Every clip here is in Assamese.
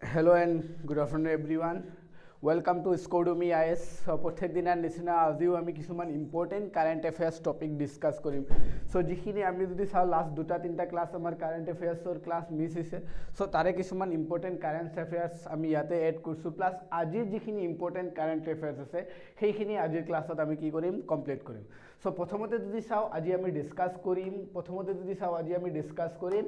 Hello and good afternoon everyone. Welcome to Scordemy IAS. প্ৰত্যেক দিনাৰ নিচিনা আজিও আমি কিছুমান ইম্পৰ্টেন্ট কাৰেন্ট এফেয়াৰ্স টপিক ডিসকাস কৰিম সো যিখিনি আমি যদি চাও লাস্ট দুটা তিনটা ক্লাস আমাৰ কাৰেন্ট এফেয়াৰ্সৰ ক্লাস মিস হৈছে সো তাৰে কিছুমান ইম্পৰ্টেন্ট কাৰেন্ট এফেয়াৰ্স আমি ইয়াতে এড কৰিছো প্লাস আজিৰ যিখিনি ইম্পৰ্টেন্ট কাৰেন্ট এফেয়াৰ্স আছে সেইখিনি আজিৰ ক্লাছত আমি কি কৰিম কমপ্লিট কৰিম সো প্ৰথমতে যদি চাও আজি আমি ডিসকাস কৰিম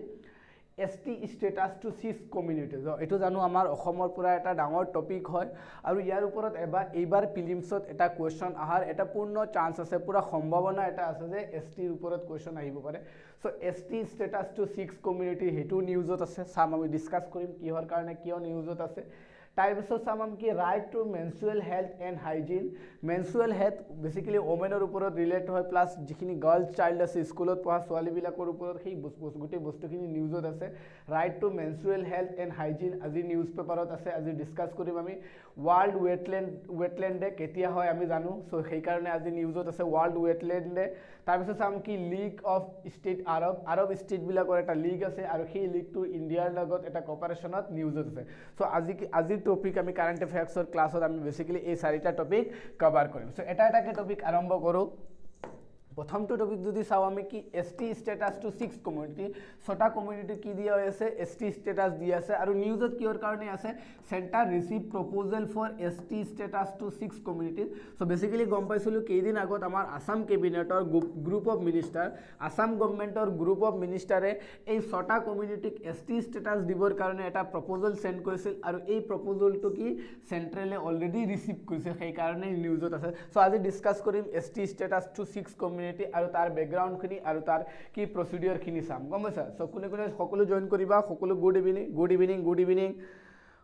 ST status to 6 communities এটো জানো আমাৰ অসমৰ পুৰা এটা ডাঙৰ টপিক হয় আৰু ইয়াৰ ওপৰত এইবাৰ প্ৰিলিমছত এটা কোৱেশ্চন আহাৰ এটা পূৰ্ণ চান্স আছে পুৰা সম্ভাৱনা এটা আছে যে ST ৰ ওপৰত কোৱেশ্চন আহিব পাৰে so ST status to 6 community হেতু নিউজত আছে সাম আমি ডিসকাস কৰিম কিহৰ কাৰণে কিয় নিউজত আছে টাইপস অফ সাম কি right to menstrual health and hygiene menstrual health basically ওমেনৰ ওপৰত ৰিলেট হয় প্লাস যিখিনি গাৰ্লছ চাইল্ড আছে স্কুলত পঢ়া ছোৱালী বিলাকৰ ওপৰত সেই গোটেই বস্তুখিনি নিউজত আছে right to menstrual health and hygiene আজি নিউজ পেপাৰত আছে আজি ডিসকাস কৰিম আমি ওয়াৰ্ল্ড ওয়েটল্যান্ড ডে কেতিয়া হয় আমি জানো সো সেই কাৰণে আজি নিউজত আছে ওয়াৰ্ল্ড ওয়েটল্যান্ড ডে তাৰপিছত চাম কি league of state Arab state বিলাকৰ এটা লিগ আছে আৰু সেই লিগটো ইণ্ডিয়াৰ লগত এটা কোঅপাৰেশনত নিউজত আছে সো আজি টপিক আমি কাৰেন্ট এফেয়াৰ্সৰ ক্লাছত আমি বেসিক্যালি এই চাৰিটা টপিক কভাৰ কৰিম সো এটা টপিক আৰম্ভ কৰো প্ৰথমটো টপিক যদি চাও আমি কি ST স্ট্যাটাস টু 6 কমিউনিটি ছটা কমিউনিটি কি দিয়া আছে ST স্ট্যাটাস দিয়া আছে আৰু নিউজত কিহৰ কাৰণে আছে centre receive proposal for ST status to 6 community so basically গম পাইছিলো কেইদিন আগত আমাৰ আসাম কেবিনেটৰ গ্ৰুপ অফ মিনিষ্টাৰ আসাম গভৰ্নমেন্টৰ গ্ৰুপ অফ মিনিষ্টাৰে এই ছটা কমিউনিটিক ST স্ট্যাটাস দিবৰ কাৰণে এটা প্ৰপোজাল সেন্ড কৰিছিল আৰু এই প্ৰপোজালটো কি সেন্ট্ৰেলে অলৰেডি ৰিসিভ কৰিছে সেই কাৰণে নিউজত আছে সো আজি ডিসকাস কৰিম ST স্ট্যাটাস টু 6 কমিউনিটি আৰু তাৰ ব্যাকগ্ৰাউণ্ড খিনি আৰু তাৰ কি প্ৰসিডিউৰ খিনি চাম গম পাইছা সো কোনে সকলো জয়েন কৰিবা সকলো গুড ইভিনিং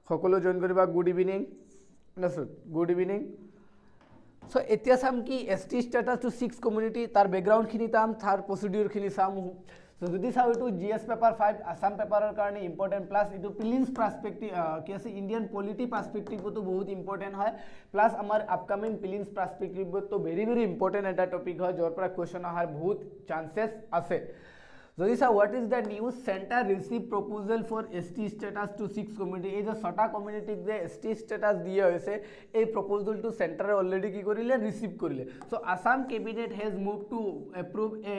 সকলো জয়েন কৰিবা গুড ইভিনিং সো এতিয়া চাম কি ST স্ট্যাটাস টু 6 কমিউনিটি তাৰ ব্যাকগ্ৰাউণ্ড খিনি চাম তাৰ প্ৰসিডিউৰ খিনি চাম সো যদি চাও এটো GS পেপাৰ 5 আসাম পেপাৰৰ কাৰণে ইম্পৰ্টেন্ট প্লাস এটো প্ৰিলিমছ পাৰ্সপেক্টিভ কি আছে ইন্ডিয়ান পলিটি পাৰ্সপেক্টিভটো বহুত ইম্পৰ্টেন্ট হয় প্লাস আমাৰ আপকামিং প্ৰিলিমছ পাৰ্সপেক্টিভটো ভেৰি ইম্পৰ্টেন্ট এটা টপিক হয় যৰ পৰা কোৱেশ্চন আহাৰ বহুত চান্সেস আছে যদি চাও what is the news centre receive proposal for ST status to 6 community এই যে ছটা কমিউনিটিক যে ST স্ট্যাটাস দিয়া হৈছে এই প্রপোজালটো সেন্টারে অলরেডি কি কৰিলে ৰিসিভ কৰিলে so Assam cabinet has move to approve a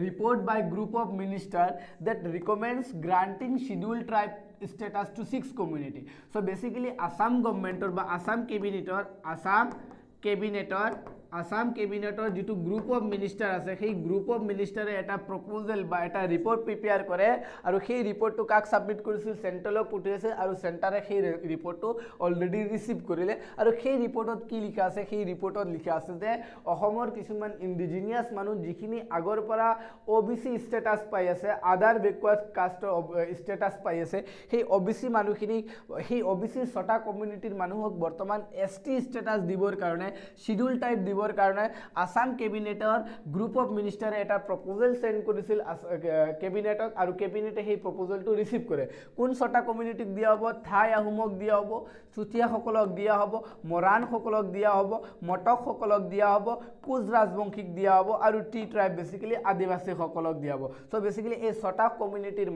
report by group of minister that recommends granting schedule tribe status to 6 community so basically Assam গভৰ্নমেন্টৰ বা আসাম ক্যাবিনেটৰ যেটো গ্ৰুপ অফ মিনিষ্টাৰ আছে সেই গ্ৰুপ অফ মিনিষ্টাৰে এটা প্ৰপোজাল বা এটা ৰিপোৰ্ট প্ৰিপেয়াৰ কৰে আৰু সেই ৰিপোৰ্টটো কাক সাবমিট কৰিছিল সেন্ট্ৰেলক পঠিয়াইছে আৰু সেন্টাৰে সেই ৰিপোৰ্টটো অলৰেডি ৰিসিভ কৰিলে আৰু সেই ৰিপোৰ্টত কি লিখা আছে সেই ৰিপোৰ্টত লিখা আছে যে অসমৰ কিছুমান ইন্ডিজিনিয়াস মানুহ যিখিনি আগৰ পৰা OBC স্ট্যাটাস পাই আছে আদাৰ বেকৱাৰ্ড কাষ্টৰ স্ট্যাটাস পাই আছে সেই OBC মানুহখিনি সেই OBC ছটা কমিউনিটিৰ মানুহক বৰ্তমান ST স্ট্যাটাস দিবৰ কাৰণে শিডিউল টাইপ দিবৰ কাৰণে আসাম ক্যাবিনেটৰ গ্ৰুপ অফ মিনিষ্টাৰে এটা প্ৰপোজাল সেন্ড কৰিছিল ক্যাবিনেটক আৰু ক্যাবিনেটে সেই প্ৰপোজালটো ৰিসিভ কৰে কোন ছটা কমিউনিটিক দিয়া হ'ব থাই আহোমক দিয়া হ'ব চুতীয়া সকলক দিয়া হ'ব মৰাণ সকলক দিয়া হ'ব মটক সকলক দিয়া হ'ব কোচ ৰাজবংশীক দিয়া হ'ব আৰু টি ট্ৰাইব বেসিক্যালি আদিবাসী সকলক দিয়া হ'ব সো বেসিক্যালি এই ছটা কমিউনিটিৰ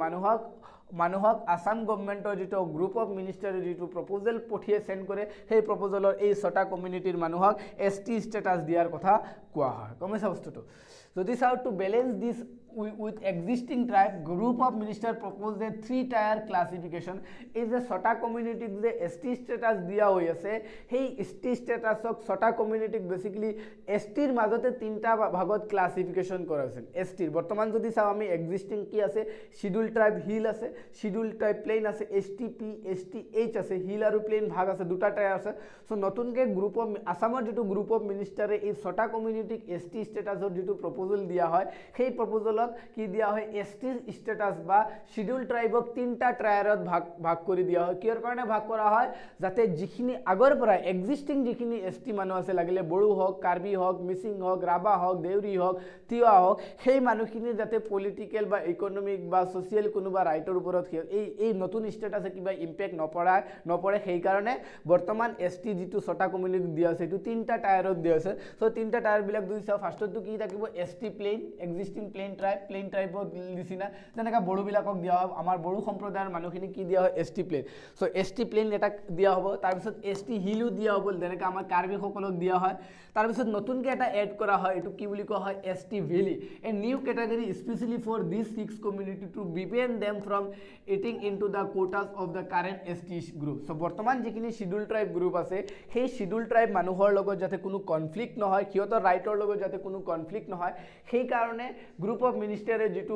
মানুহক আসাম গভৰ্নমেন্টৰ যেটো গ্ৰুপ অফ মিনিষ্টাৰে যেটো প্ৰপোজাল পঠিয়ে সেন্ড কৰে সেই প্ৰপোজালৰ এই ছটা কমিউনিটিৰ মানুহক ST স্ট্যাটাস দিয়াৰ কথা কোৱা হয় কমেছা বস্তুটো যদি চাও to balance this with existing tribe group of minister proposed a 3-tier classification is a ছটা কমিউনিটিক যে ST স্ট্যাটাস দিয়া হৈ আছে সেই ST স্ট্যাটাসক ছটা কমিউনিটিক বেসিক্যালি ST ৰ মাজতে তিনটা ভাগত ক্লাসিফিকেশন কৰা হৈছে ST ৰ বৰ্তমান যদি চাও আমি এক্সিস্টিং কি আছে শিডিউল ট্রাইব হিল আছে শিডিউল ট্রাইব প্লেন আছে STP STH আছে হিল আৰু প্লেন ভাগ আছে দুটা টায়াৰ আছে সো নতুনকে গ্ৰুপ অফ আসামৰ যেটো গ্ৰুপ অফ মিনিষ্টাৰে এই ছটা কমিউনিটিক ST স্ট্যাটাসৰ যেটো প্ৰপোজাল দিয়া হয় সেই প্ৰপোজালত কি দিয়া হয় ST স্ট্যাটাস বা শিডিউল ট্ৰাইবক তিনটা টায়াৰত ভাগ কৰি দিয়া হয় কিয়ৰ কাৰণে ভাগ কৰা হয় যাতে যিখিনি আগৰ পৰা এক্সিস্টিং যিখিনি ST মানুহ আছে লাগিলে বড়ো হওক কাৰ্বি হওক মিচিং হওক ৰাভা হওক দেউৰী হওক তিৱা হওক সেই মানুহখিনি যাতে পলিটিক্যাল বা ইকোনমিক বা সোশ্যাল কোনোবা ৰাইটৰ ওপৰত এই নতুন স্ট্যাটাসে কিবা ইম্প্যাক্ট নপৰে সেই কাৰণে বৰ্তমান ST যেটো ছটা কমিউনিটি দিয়া আছে এটো তিনটা টায়াৰত দিয়া আছে সো তিনটা টায়াৰ বিলাক দুই চাও ফাৰ্ষ্টটো কি থাকিব ST ST plain existing plain ট্ৰাইবৰ নিচিনা যেনেকৈ বড়োবিলাকক দিয়া হয় আমাৰ বড়ো সম্প্ৰদায়ৰ মানুহখিনি কি দিয়া হয় ST plane so ST plane এটা দিয়া হ'ব তাৰপিছত ST হিলও দিয়া হ'ব যেনেকৈ আমাৰ কাৰ্বিসকলক দিয়া হয় তাৰপিছত নতুনকৈ এটা এড কৰা হয় এটো কি বুলি কোৱা হয় ST valley a new category specially for this 6 community to prevent them from eating into the quotas of the current ST group so বৰ্তমান যিখিনি শিডিউল ট্ৰাইব গ্ৰুপ আছে সেই শিডিউল ট্ৰাইব মানুহৰ লগত যাতে কোনো কনফ্লিক্ট নহয় সিহঁতৰ ৰাইটৰ লগত যাতে কোনো কনফ্লিক্ট নহয় সেই কাৰণে গ্ৰুপ অফ মিনিষ্টাৰে যেটো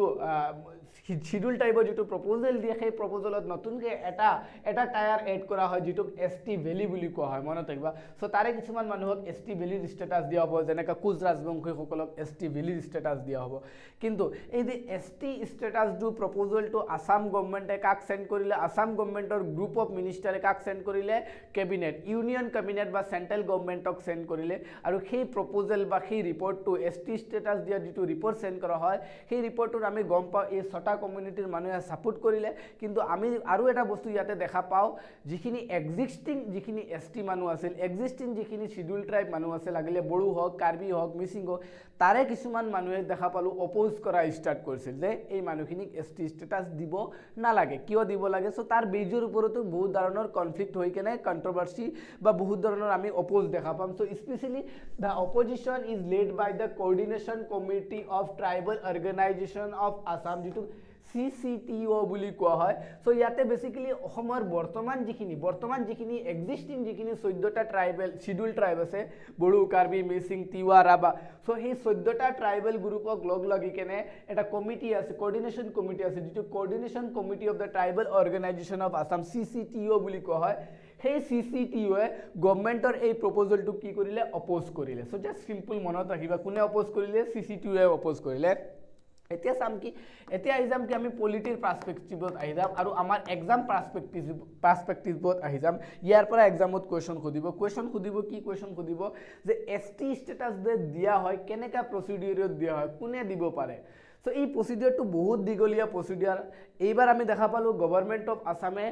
শিডিউল ট্ৰাইবৰ যেটো প্ৰপ'জাল দিয়ে সেই প্ৰপ'জালত নতুনকৈ এটা টায়াৰ এড কৰা হয় যেটো ST ভেলি বুলি কোৱা হয় মনত ৰাখিবা সো তাৰে কিছুমান মানুহক ST ভেলিৰ ষ্টেটাছ দিয়া হ'ব যেনেকৈ কোচ ৰাজবংশীসকলক ST ভেলিৰ ষ্টেটাছ দিয়া হ'ব কিন্তু এই যে ST ষ্টেটাছটো প্ৰপ'জালটো আসাম গভৰ্ণমেণ্টে কাক সেন্ড কৰিলে আসাম গভৰ্ণমেণ্টৰ গ্ৰুপ অফ মিনিষ্টাৰে কাক সেন্ড কৰিলে কেবিনেট ইউনিয়ন কেবিনেট বা সেন্ট্ৰেল গভৰ্ণমেণ্টক সেন্ড কৰিলে আৰু সেই প্ৰপ'জাল বা সেই ৰিপৰ্টটো ST ষ্টেটাছ দিয়া যেটো ৰিপৰ্ট সেন্ড কৰা হয় সেই ৰিপৰ্টটোত আমি গম পাওঁ এই ছটা কমিউনিটিৰ মানুহে সাপোৰ্ট কৰিলে কিন্তু আমি আৰু এটা বস্তু ইয়াতে দেখা পাওঁ যিখিনি এক্সিস্টিং যিখিনি ST মানুহ আছিল এক্সিস্টিং যিখিনি শিডিউল ট্ৰাইব মানুহ আছিল লাগিলে বড়ো হওক কাৰ্বি হওক মিচিং হওক তাৰে কিছুমান মানুহে দেখা পালোঁ অপোজ কৰা ষ্টাৰ্ট কৰিছিল যে এই মানুহখিনিক ST ষ্টেটাছ দিব নালাগে কিয় দিব লাগে সো তাৰ বেজৰ ওপৰতো বহুত ধৰণৰ কনফ্লিক্ট হৈ কেনে কন্ট্ৰভাৰ্সি বা বহুত ধৰণৰ আমি অপোজ দেখা পাম so specially the opposition is led by the coordination committee of tribal organisation of Assam যেটো CCTO বুলি কোৱা হয় সো ইয়াতে বেসিক্যালি অসমৰ বৰ্তমান যিখিনি এক্সিস্টিং যিখিনি 14টা ট্ৰাইবেল শিডিউল ট্ৰাইব আছে বড়ো কাৰ্বি মিচিং তিৱা ৰাভা সো সেই 14টা ট্ৰাইবেল গ্ৰুপক লগ লাগি কেনে এটা কমিটি আছে কোঅৰ্ডিনেশ্যন কমিটি আছে যেটো coordination committee of the tribal organisation of Assam CCTO বুলি কোৱা হয় সেই CCTO গভৰ্ণমেণ্টৰ এই প্ৰপ'জালটো কি কৰিলে অপোজ কৰিলে সো জাস্ট সিম্পল মনত ৰাখিবা কোনে অপোজ কৰিলে CCTO অপোজ কৰিলে এতিয়া সাম কি এতিয়া আইজাম কি আমি পলিটিৰ পাৰ্সপেক্টিভত আইজাম আৰু আমাৰ এক্সাম পাৰ্সপেক্টিভত আইজাম ইয়াৰ পৰা এক্সামত কোৱেশ্চন খুদিব কি কোৱেশ্চন খুদিব যে ST ষ্টেটাছ দিয়া হয় কেনেকা প্ৰসিডিউৰত দিয়া হয় কোনে দিব পাৰে সো এই প্ৰসিডিউৰটো বহুত দীঘলীয়া প্ৰসিডিউৰ এইবাৰ আমি দেখা পালোঁ গভৰ্ণমেণ্ট অফ আসামে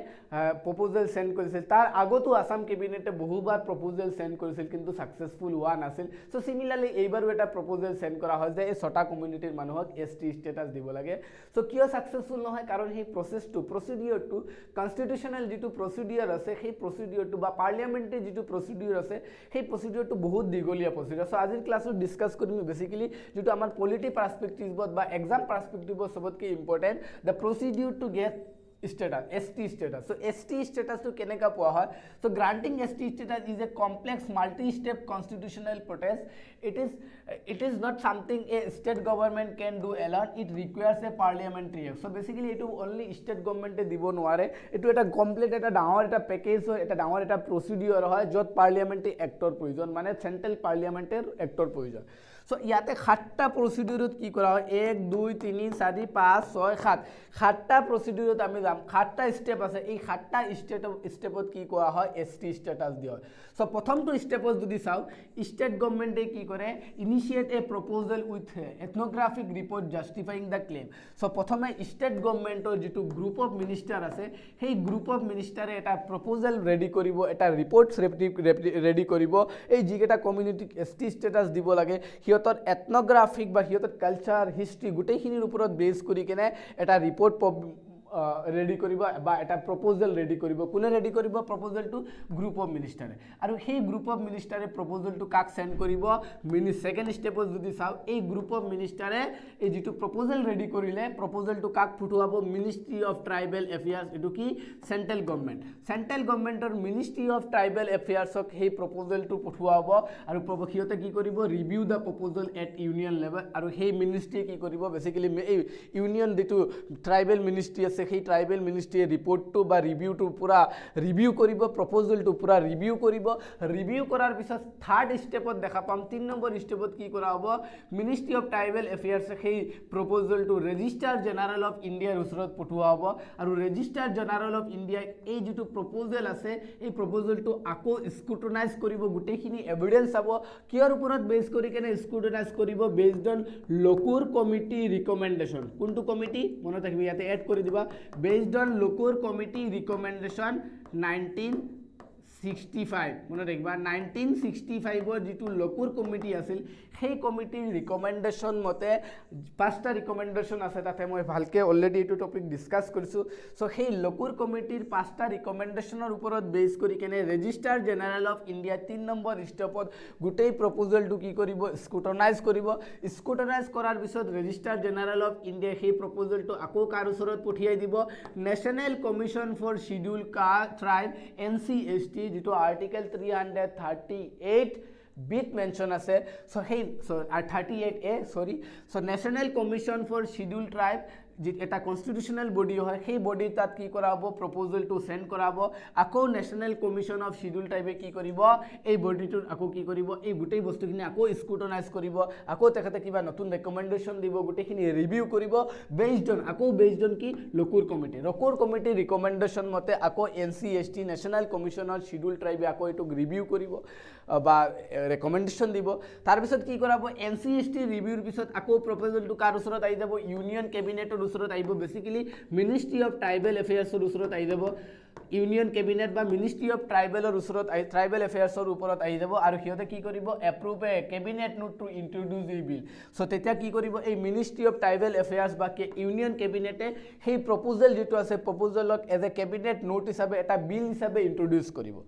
প্ৰপ'জাল সেন্ড কৰিছিল তাৰ আগতো আসাম কেবিনেটে বহুবাৰ প্ৰপ'জাল সেন্ড কৰিছিল কিন্তু সাকসেসফুল হোৱা নাছিল সো সিমিলাৰলি এইবাৰো এটা প্ৰপ'জাল সেন্ড কৰা হয় যে এই ছটা কমিউনিটিৰ মানুহক ST ষ্টেটাছ দিব লাগে সো কিয় সাকসেসফুল নহয় কাৰণ সেই প্ৰসিডিউৰটো কনস্টিটিউশনাল যেটো প্ৰসিডিউৰ আছে সেই প্ৰসিডিউৰটো বা পাৰ্লিয়ামেণ্টাৰী যেটো প্ৰসিডিউৰ আছে সেই প্ৰসিডিউৰটো বহুত দীঘলীয়া প্ৰসিডিউৰ সো আজিৰ ক্লাছত ডিসকাস কৰিম বেসিক্যালি যেটো আমাৰ পলিটি পাৰ্সপেক্টিভত বা exam perspective सबतके important the procedure to get status ST status so ST status to केने का पोहा है so granting ST status is a complex multi-step constitutional process it is not something a state government can do alone it requires a parliamentary act so basically it only state government दिबो नोवारे it এটা complete এটা ডাঙৰ এটা প্যাকেজ হয় এটা ডাঙৰ এটা procedure হয় যত parliamentary actor প্ৰয়োজন মানে central parliamentary actor প্ৰয়োজন সো ইয়াতে 7টা প্ৰসিডিউৰত কি কৰা হয় 1 2 3 4 5 6 7 7টা প্ৰসিডিউৰত আমি যাম 7টা স্টেপ আছে এই 7টা স্টেপত কি কৰা হয় ST ষ্টেটাছ দিয়া হয় সো প্ৰথমটো স্টেপত যদি চাও স্টেট গভৰ্ণমেণ্টে কি কৰে initiate a proposal with ethnographic report justifying the claim so প্ৰথমে স্টেট গভৰ্ণমেণ্টৰ যেটো গ্ৰুপ অফ মিনিষ্টাৰ আছে সেই গ্ৰুপ অফ মিনিষ্টাৰে এটা প্ৰপ'জাল ৰেডি কৰিব এটা ৰিপৰ্ট ৰেডি কৰিব এই যিকেটা কমিউনিটিক ST ষ্টেটাছ দিব লাগে হিয়তৰ এথনোগ্ৰাফিক বা হিয়তৰ কালচাৰ হিষ্ট্ৰি গোটেইখিনিৰ ওপৰত বেছ কৰি কেনে এটা ৰিপৰ্ট ৰেডি কৰিব বা এটা প্ৰপ'জাল ৰেডি কৰিব কোনে ৰেডি কৰিব প্ৰপ'জালটো গ্ৰুপ অফ মিনিষ্টাৰে আৰু সেই গ্ৰুপ অফ মিনিষ্টাৰে প্ৰপ'জালটো কাক সেন্ড কৰিব সেকেন্ড স্টেপত যদি চাও এই গ্ৰুপ অফ মিনিষ্টাৰে এই যেটো প্ৰপ'জাল ৰেডি কৰিলে প্ৰপ'জালটো কাক ফুটুৱাব মিনিষ্ট্ৰি অফ ট্ৰাইবেল এফেয়াৰ্স এটো কি সেন্ট্ৰেল গভৰ্ণমেণ্টৰ মিনিষ্ট্ৰি অফ ট্ৰাইবেল এফেয়াৰ্সক সেই প্ৰপ'জালটো ফুটুৱাব আৰু প্ৰবখিয়তে কি কৰিব review the proposal at union level আৰু সেই মিনিষ্ট্ৰি কি কৰিব বেসিক্যালি ইউনিয়ন যেটো ট্ৰাইবেল মিনিষ্ট্ৰি আছে সেই ট্ৰাইবেল মিনিষ্ট্ৰিয়ে ৰিপৰ্টটো বা ৰিভিউটো পুৰা ৰিভিউ কৰিব প্ৰপ'জালটো পুৰা ৰিভিউ কৰাৰ পিছত থাৰ্ড স্টেপত দেখা পাম 3 নম্বৰ স্টেপত কি কৰা হ'ব মিনিষ্ট্ৰি অফ ট্ৰাইবেল এফেয়াৰ্স সেই প্ৰপ'জালটো ৰেজিষ্ট্ৰাৰ জেনাৰেল অফ ইণ্ডিয়াৰ ওচৰত পঠোৱা হ'ব আৰু ৰেজিষ্ট্ৰাৰ জেনাৰেল অফ ইণ্ডিয়া এই যেটো প্ৰপ'জাল আছে এই প্ৰপ'জালটো আকৌ স্ক্ৰুটনাইজ কৰিব গোটেইখিনি এভিডেন্স চাব কিয়ৰ ওপৰত বেছ কৰি কেনে স্ক্ৰুটনাইজ কৰিব based on Lokur committee recommendation কোনটো কমিটি মনত ৰাখিব ইয়াতে এড কৰি দিবা based on local committee recommendation 19 65 মনে রাখবা 1965 এর যেটো লকুর কমিটি আছিল সেই কমিটির রিকমেন্ডেশন মতে পাঁচটা রিকমেন্ডেশন আছে তাতে মই ভালকে অলরেডি এটো টপিক ডিসকাস কৰিছো সো সেই লকুৰ কমিটিৰ পাঁচটা ৰিকমেন্ডেশনৰ ওপৰত বেস কৰি কেনে ৰেজিস্ট্ৰাৰ জেনাৰেল অফ ইন্ডিয়া 3 নম্বৰ স্টেপত গুটেই প্ৰপোজালটো কি কৰিব স্কুটনাইজ কৰাৰ পিছত ৰেজিস্ট্ৰাৰ জেনাৰেল অফ ইন্ডিয়া সেই প্ৰপোজালটো আকৌ কাৰ ওচৰত পঠিয়াই দিব national commission for schedule tribe NCST যেটো আর্টিকেল 338 বিট মেনশন আছে সো সেই 38A sorry so national commission for schedule tribe যে এটা কনস্টিটিউশনাল বডি হয় সেই বডি তাত কি করা হবো প্রপোজাল টু সেন্ড করা হবো আকৌ ন্যাশনাল কমিশন অফ শিডিউল ট্রাইবে কি কৰিব এই বডিটোৰ আকৌ কি কৰিব এই গুটেই বস্তুখিনি আকৌ স্কুটনাইজ কৰিব আকৌ তেখেতে কিবা নতুন ৰেকমেন্ডেশন দিব গুটেইখিনি ৰিভিউ কৰিব বেসড অন কি লকুৰ কমিটি ৰিকমেন্ডেশন মতে আকৌ NCST national commission of schedule ট্ৰাইবে আকৌ এটো ৰিভিউ কৰিব বা ৰেকমেন্ডেশন দিব তাৰ পিছত কি কৰাব NCST ৰিভিউৰ পিছত আকৌ প্ৰপোজালটো কাৰ ওচৰত আহি যাব ইউনিয়ন ক্যাবিনেটৰ ওচৰত আহিব বেসিক্যালি মিনিস্ট্ৰি অফ ট্ৰাইবেল এফেয়াৰ্ছৰ ওচৰত আহি যাব ইউনিয়ন ক্যাবিনেট বা মিনিস্ট্ৰি অফ ট্ৰাইবেলৰ ওচৰত ট্ৰাইবেল এফেয়াৰ্ছৰ ওপৰত আহি যাব আৰু সিহঁতে কি কৰিব এপ্ৰুভ এ ক্যাবিনেট নোট টু ইন্ট্ৰোডিউস এই বিল সো তেতিয়া কি কৰিব এই মিনিস্ট্ৰি অফ ট্ৰাইবেল এফেয়াৰ্ছ বা ইউনিয়ন ক্যাবিনেটে সেই প্ৰপোজাল যেটো আছে প্ৰপোজালক এজ এ ক্যাবিনেট নোট হিচাপে এটা বিল হিচাপে ইন্ট্ৰোডিউস কৰিব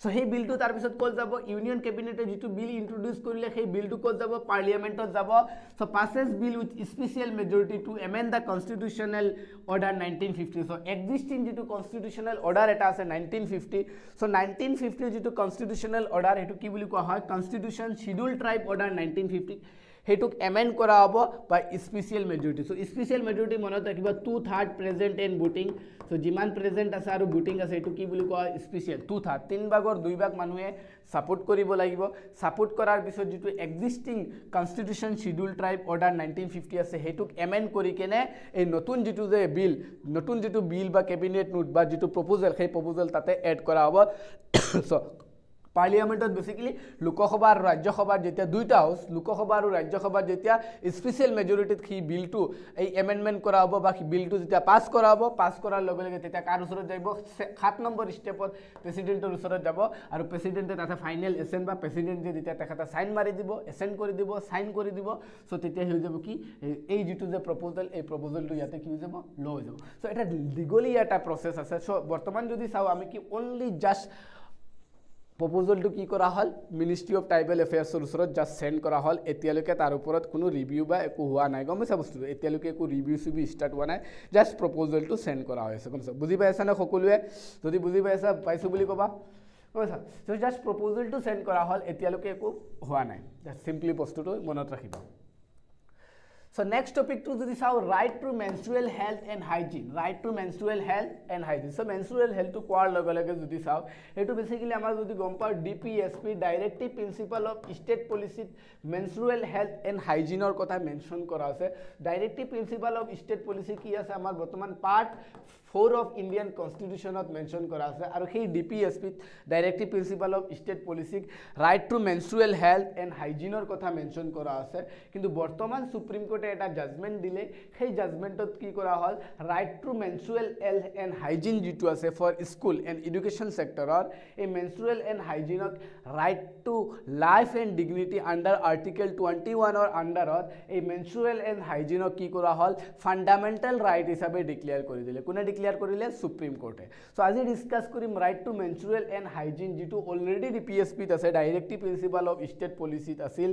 সো সেই বিলটো তাৰ পিছত কল যাব ইউনিয়ন ক্যাবিনেটে যেটো বিল ইন্ট্ৰোডিউস কৰিলে সেই বিলটো কল যাব পাৰ্লিয়ামেন্টত যাব so passes bill with special majority to amend the constitutional order 1950 so existing যেটো কনস্টিটিউশনাল অর্ডার এটা আছে 1950 সো 1950 যেটো কনস্টিটিউশনাল অর্ডার এটো কি বুলি কোৱা হয় constitution schedule tribe order 1950 Hetuk এমেন্ড কৰা হ'ব বা special majority so special majority মনত ৰাখিবা 2/3 প্ৰেজেন্ট এন্ড ভোটিং সো যিমান প্ৰেজেন্ট আছে আৰু ভোটিং আছে এটো কি বুলি কোৱা স্পেশাল 2/3 3 ভাগৰ 2 ভাগ মানুহে সাপোৰ্ট কৰিব লাগিব সাপোৰ্ট কৰাৰ পিছত যেটো existing constitution schedule tribe order 1950 আছে হেতুক এমেন্ড কৰি কেনে এই নতুন যেটো যে বিল বা ক্যাবিনেট নোট বা যেটো প্ৰপোজাল সেই প্ৰপোজাল তাতে এড কৰা হ'ব সো পার্লিয়ামেন্টত বেসিক্যালি লোকসভা আর রাজ্যসভার যেতিয়া দুইটা হাউস লোকসভা আর রাজ্যসভার যেতিয়া স্পেশাল মেজরিটিত কি বিলটো এই এমেন্ডমেন্ট করা হবো বা বিলটো যেতিয়া পাস করা হবো পাস করার লগে লগে তেতিয়া কার ওচৰত যাব 7 নম্বৰ স্টেপত প্ৰেসিডেন্টেৰ ওচৰত যাব আৰ প্ৰেসিডেন্টে তাতে ফাইনাল এসেন বা প্ৰেসিডেন্টে যেতিয়া তেখেতে সাইন মাৰি দিব এসেন কৰি দিব সাইন কৰি দিব সো তেতিয়া হৈ যাব কি এই যেটো যে প্রপোজাল এই প্রপোজালটো ইয়াতে কি হৈ যাব ল হৈ যাব সো এটা লিগালি এটা প্রসেস আছে সো বর্তমান যদি চাও আমি কি অনলি জাস্ট প্রপোজালটো কি কৰা হল মিনিস্ট্ৰি অফ ট্ৰাইবেল এফেয়াৰ্সৰ ওচৰত জাস্ট সেন্ড কৰা হল এতিয়ালৈকে তাৰ ওপৰত কোনো ৰিভিউ বা একো হোৱা নাই গম পাইছা বস্তুটো এতিয়ালৈকে একো ৰিভিউ ষ্টাৰ্ট হোৱা নাই জাস্ট প্ৰপোজালটো সেন্ড কৰা হৈছে গম পাইছা বুজি পাইছা না সকলোৱে যদি বুজি পাইছা পাইছো বুলি কবা গম পাইছা সো জাস্ট প্ৰপোজালটো সেন্ড কৰা হল এতিয়ালৈকে একো হোৱা নাই জাস্ট সিম্পলি বস্তুটো মনত ৰাখিবা So next topic to the right to menstrual health and hygiene. So menstrual health to quar lage jodi sao etu basically amar jodi gompar DPSP directive principle of state policy menstrual health and hygiene or kotha mention kora ase directive principle of state policy ki ase amar bortoman part 4 of Indian constitution of mention kora ase aru সেই DPSP directive principle of state policy right to menstrual health and hygiene or kotha mention kora ase kintu bortoman supreme court এটা জাজমেন্ট দিলে সেই জাজমেন্টত কি কৰা হল right to menstrual health and hygiene যেটো আছে ফৰ স্কুল এন্ড এডুকেশন সেক্টৰৰ এই মেনস্ট্ৰুৱেল এন্ড হাইজিনক right to life and dignity under article 21 or আন্ডাৰত এই মেনস্ট্ৰুৱেল এন্ড হাইজিনক কি কৰা হল ফান্ডামেন্টাল ৰাইট হিচাপে ডিক্লেয়াৰ কৰি দিলে কোনে ডিক্লেয়াৰ কৰিলে সুপ্ৰিম কোৰ্টে সো আজি ডিসকাস কৰিম right to menstrual and hygiene যেটো অলৰেডি ডিপিএসপিত আছে ডাইৰেক্টিভ প্ৰিন্সিপাল অফ ষ্টেট পলিচিত আছিল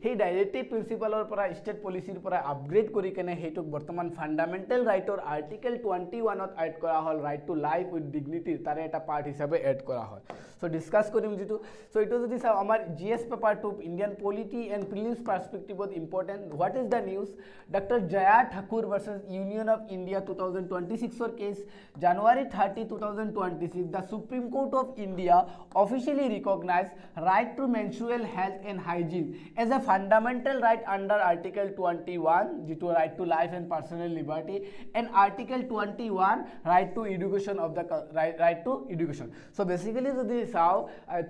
সেই ডাইৰেক্টিভ প্ৰিন্সিপালৰ পৰা ষ্টেট পলিচিৰ পৰা আপগ্ৰেড কৰি কেনে হেতুক বৰ্তমান ফান্ডামেন্টাল ৰাইটৰ আৰ্টিকেল 21 ত এড কৰা হল right to life with dignity তাৰে এটা পাৰ্ট হিচাপে এড কৰা হল সো ডিসকাস কৰিম যেটো সো এটো যদি চাও আমাৰ GS paper 2 Indian polity and prelims পার্সপেক্টিভত important what is the news doctor Jaya Thakur versus union of India 2026 or case January 30 2026 the Supreme Court of India officially recognized right to menstrual health and hygiene as a fundamental right under article 21 21 যেটো right to life and personal liberty and article 21 right to education of the right to education. So basically যদি চাও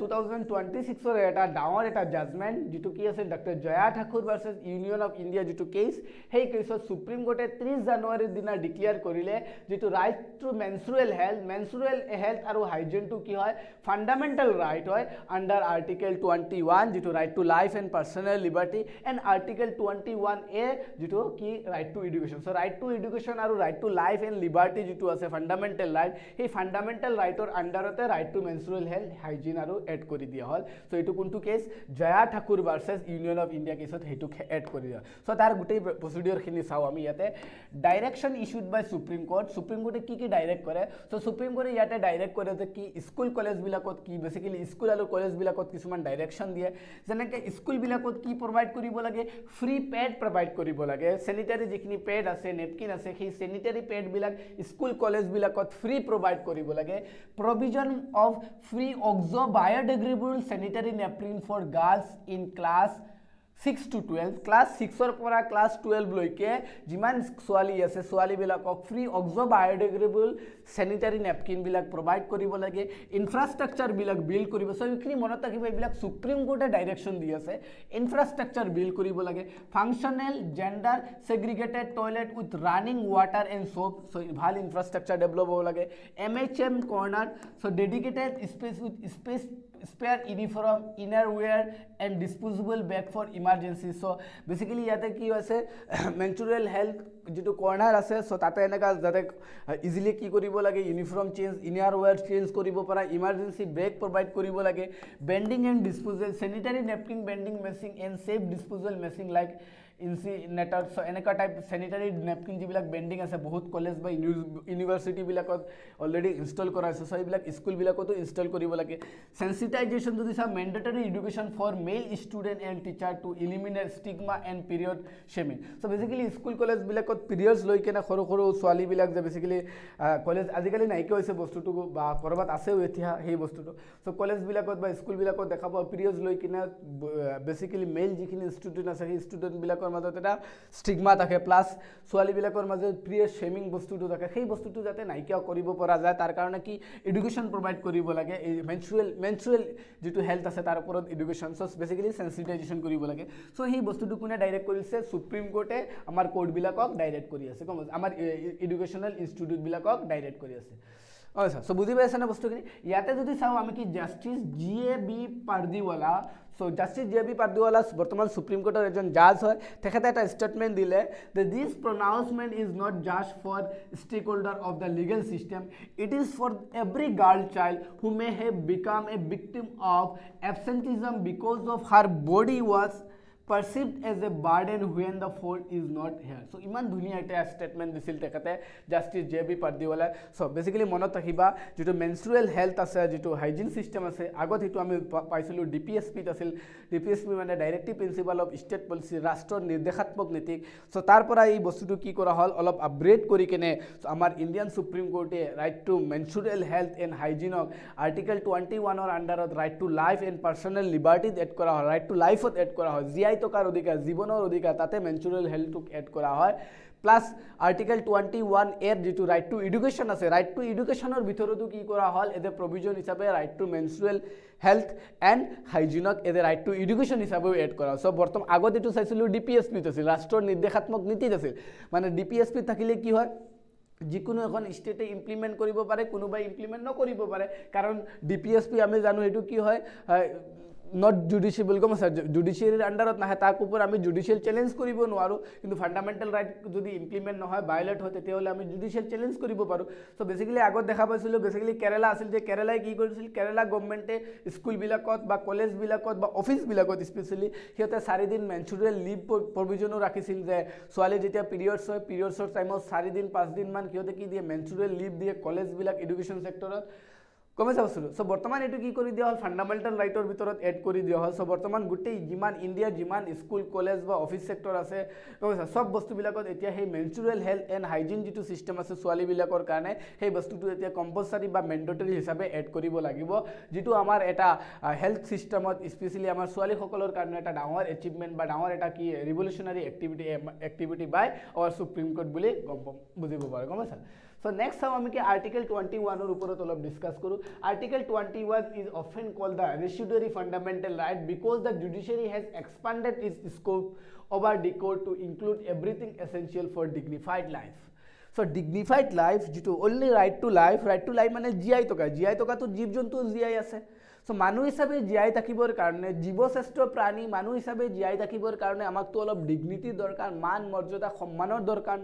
2026 এর এটা ডাঙৰ এটা জাজমেন্ট যেটো কি আছে doctor Jaya Thakur versus union of India যেটো কেস সেই কেছত সুপ্ৰিম কোৰ্টে 30 জানুৱাৰীৰ দিনা ডিক্লেয়াৰ কৰিলে যেটো ৰাইট টু মেনস্ট্ৰুৱেল হেল্থ আৰু হাইজিন টু কি হয় ফান্ডামেন্টাল ৰাইট হয় আন্ডাৰ আৰ্টিকেল 21 যেটো right to life and personal liberty and article 21A যেটো কি right to education. So right to education আৰু right to life and liberty যেটো আছে ফান্ডামেন্টাল ৰাইট সেই ফান্ডামেন্টাল ৰাইটৰ আন্ডাৰতে right to menstrual health hygiene আৰু এড কৰি দিয়া হল. সো এটো কোনটো case Jaya Thakur versus union of India কেছত হেতু এড কৰি দিয়া. সো তাৰ গোটেই প্ৰসিডিউৰ খিনি চাও আমি ইয়াতে ডাইৰেকশন ইস্যুড বাই সুপ্ৰিম কোৰ্টে কি ডাইৰেক্ট কৰে. সো সুপ্ৰিম কোৰ্টে ইয়াতে ডাইৰেক্ট কৰে যে কি স্কুল কলেজ বিলাকত কি বেসিক্যালি স্কুল আৰু কলেজ বিলাকত কিছুমান ডাইৰেকশন দিয়ে যেনেকৈ স্কুল বিলাকত কি প্ৰভাইড কৰিব লাগে ফ্ৰী পেড প্ৰভাইড কৰিব লাগে স্যানিটাৰী যিখিনি পেড আছে নেপকিন আছে সেই স্যানিটাৰী পেড বিলাক স্কুল কলেজ বিলাকত ফ্ৰী প্ৰভাইড কৰিব লাগে provision of free oxo biodegradable sanitary napkin for girls in class 6 to 12 class 6 or পৰা class 12 লৈকে যিমান সোৱালি আছে সোৱালি বিলাকক ফ্ৰী অক্সো বায়োডিগ্ৰেডেবল স্যানিটাৰী নেপকিন বিলাক প্ৰভাইড কৰিব লাগে ইনফ্ৰাষ্ট্ৰাকচাৰ বিলাক বিল্ড কৰিব. সো এইখিনি মনত ৰাখিব এইবিলাক সুপ্ৰিম কোৰ্টে ডাইৰেকশন দি আছে ইনফ্ৰাষ্ট্ৰাকচাৰ বিল্ড কৰিব লাগে functional gender segregated toilet with running water and soap. So ভাল ইনফ্ৰাষ্ট্ৰাকচাৰ ডেভেলপ হ'ব লাগে MHM corner so dedicated space with spare uniform innerwear and disposable bag for emergency. So basically ইয়াতে কি আছে মেনস্ট্ৰুৱেল হেল্থ যেটো কৰ্নাৰ আছে সো তাতে এনেকা যাতে ইজিলি কি কৰিব লাগে ইউনিফৰ্ম চেঞ্জ ইনাৰৱেৰ চেঞ্জ কৰিব পৰা ইমাৰ্জেন্সি বেগ প্ৰভাইড কৰিব লাগে vending and disposal sanitary napkin vending machine and safe disposal machine like incinerator so এনেকা টাইপ স্যানিটাৰী নেপকিন যিবিলাক বেন্ডিং আছে বহুত কলেজ বা ইউনিভাৰ্সিটি বিলাকত অলৰেডি ইনষ্টল কৰা আছে সো এইবিলাক স্কুল বিলাকতো ইনষ্টল কৰিব লাগে সেন্সিটাইজেশন যদি সব mandatory education for male student and teacher to eliminate stigma and period shaming. So basically school college বিলাকত পিরিয়ডস লৈ কেনে সৰু সৰু ছোৱালী বিলাক যে বেসিক্যালি কলেজ আজিকালি নাইকিয়া হৈছে বস্তুটো বা কৰবাত আছেও এতিয়া সেই বস্তুটো. সো কলেজ বিলাকত বা স্কুল বিলাকত দেখা পাও পিরিয়ডস লৈ কিনে বেসিক্যালি মেল যিখিনি স্টুডেন্ট আছে সেই স্টুডেন্ট বিলাকৰ মাজত এটা স্টিগমা থাকে প্লাস ছোৱালী বিলাকৰ মাজত পিৰিয়ড শেমিং বস্তুটো থাকে সেই বস্তুটো যাতে নাইকিয়া কৰিব পৰা যায় তাৰ কাৰণে কি এডুকেশন প্ৰভাইড কৰিব লাগে এই মেনস্ট্ৰুৱেল যেটো হেল্থ আছে তাৰ ওপৰত এডুকেশন সো বেসিক্যালি সেন্সিটাইজেশন কৰিব লাগে. সো সেই বস্তুটো কোনে ডাইৰেক্ট কৰিছে সুপ্ৰিম কোৰ্টে আমাৰ কোৰ্ট বিলাকক ডাইৰেক্ট কৰি আছে কম আমাৰ এডুকেশনাল ইনস্টিটিউট বিলাকক ডাইৰেক্ট কৰি আছে. আচ্ছা সো বুজি পাইছে না বস্তুখিনি ইয়াতে যদি চাও আমি কি justice JB Pardiwala. So justice JB Pardiwala বৰ্তমান সুপ্ৰিম কোৰ্টৰ এজন জাজ হয় তেখেতে এটা ষ্টেটমেন্ট দিলে যে this pronouncement is not just for stakeholder of the legal system it is for every girl child who may have become a victim of absenteeism because of her body was perceived as a burden when the fault is not here. So ইমান ধুনীয়া এটা স্টেটমেন্ট দিছিল তেখেতে justice Jebi Pardiwala. So basically মনত ৰাখিবা যেটো মেনস্ট্ৰুৱেল হেল্থ আছে যেটো হাইজিন সিস্টেম আছে আগত হেতু আমি পাইছিলো ডিপিএসপিত আছিল ডিপিএসপি মানে directive principal of state policy ৰাষ্ট্ৰৰ নিৰ্দেশাত্মক নীতি. সো তাৰ পৰা এই বস্তুটো কি কৰা হল অলপ আপগ্ৰেড কৰি কেনে আমাৰ ইণ্ডিয়ান সুপ্ৰিম কোৰ্টে right to menstrual health and হাইজিনক আৰ্টিকেল 21 ৰ আন্ডাৰত right to life and personal লিবাৰ্টিত এড কৰা হয় ৰাইট টু লাইফত এড কৰা হয় জিআই টকাৰ অধিকাৰ জীৱনৰ অধিকাৰ তাতে মেনস্ট্ৰুৱেল হেল্থক এড কৰা হয় প্লাস আৰ্টিকেল 21 এৰ যেটো ৰাইট টু এডুকেশন আছে ৰাইট টু এডুকেশনৰ ভিতৰতো কি কৰা হল এজ এ প্ৰভিজন হিচাপে right to menstrual health and হাইজিনক as a right to education হিচাপেও এড কৰা. সো বৰ্তমান আগত এটো চাইছিলো ডিপিএসপিত আছিল ৰাষ্ট্ৰৰ নিৰ্দেশাত্মক নীতিত আছিল মানে ডিপিএসপি থাকিলে কি হয় যিকোনো এখন ষ্টেটে ইমপ্লিমেন্ট কৰিব পাৰে কোনোবাই ইমপ্লিমেন্ট নকৰিব পাৰে কাৰণ ডিপিএসপি আমি জানো এটো কি হয় not judiciable কম আছে জুডিশিয়াৰিৰ আন্ডাৰত নাহে তাক ওপৰ আমি জুডিশিয়াল চ্যালেঞ্জ কৰিব নোৱাৰো কিন্তু ফান্ডামেন্টাল ৰাইট যদি ইমপ্লিমেন্ট নহয় ভায়োলেট হয় তেতিয়াহলে আমি জুডিশিয়াল চ্যালেঞ্জ কৰিব পাৰো. সো বেসিক্যালি আগত দেখা পাইছিলো বেসিক্যালি কেৰালা আছিল যে কেৰালাই কি কৰিছিল কেৰালা গভৰ্নমেন্টে স্কুল বিলাকত বা কলেজ বিলাকত বা অফিস বিলাকত স্পেশালি হিতে 4 দিন মেনস্ট্ৰুৱেল লিভ প্ৰভিজনো ৰাখিছিল যে ছোৱালী যেতিয়া পিৰিয়ডছ হয় পিৰিয়ডছৰ টাইমত 4 দিন 5 দিন মান হিতে কি দিয়ে মেনস্ট্ৰুৱেল লিভ দিয়ে কলেজ বিলাক এডুকেশন সেক্টৰত কমে চাওছিলোঁ সো বৰ্তমান এইটো কি কৰি দিয়া হ'ল ফাণ্ডামেণ্টেল ৰাইটৰ ভিতৰত এড কৰি দিয়া হ'ল সো বৰ্তমান গোটেই যিমান ইণ্ডিয়াৰ যিমান স্কুল কলেজ বা অফিচ সেক্টৰ আছে কমে সব বস্তুবিলাকত এতিয়া সেই মেনচুৰেল হেল্থ এণ্ড হাইজিন যিটো ছিষ্টেম আছে ছোৱালীবিলাকৰ কাৰণে সেই বস্তুটো এতিয়া কম্পালচাৰী বা মেণ্ডেটৰী হিচাপে এড কৰিব লাগিব যিটো আমাৰ এটা হেল্থ ছিষ্টেমত স্পেচিয়েলি আমাৰ ছোৱালীসকলৰ কাৰণে এটা ডাঙৰ এচিভমেণ্ট বা ডাঙৰ এটা কি ৰিভলিউচনাৰী এক্টিভিটি বাই আৱাৰ সুপ্ৰিম কোৰ্ট বুলি বুজিব পাৰোঁ গম পাইছা So next time আমি কি article 21 এৰ উপৰত অলপ ডিসকাস কৰো article 21 is often called the residuary fundamental right because the judiciary has expanded its scope over the court to include everything essential for dignified life so dignified life যেটো only right to life মানে জিয়াই থকা তো জীৱ জন্তু জিয়াই আছে সো মানুহ হিচাপে জিয়াই থাকিবৰ কাৰণে জীৱশ্ৰেষ্ঠ প্ৰাণী মানুহ হিচাপে জিয়াই থাকিবৰ কাৰণে আমাক তো অলপ ডিগনিটি দৰকাৰ মান মৰ্যাদা সম্মানৰ দৰকাৰ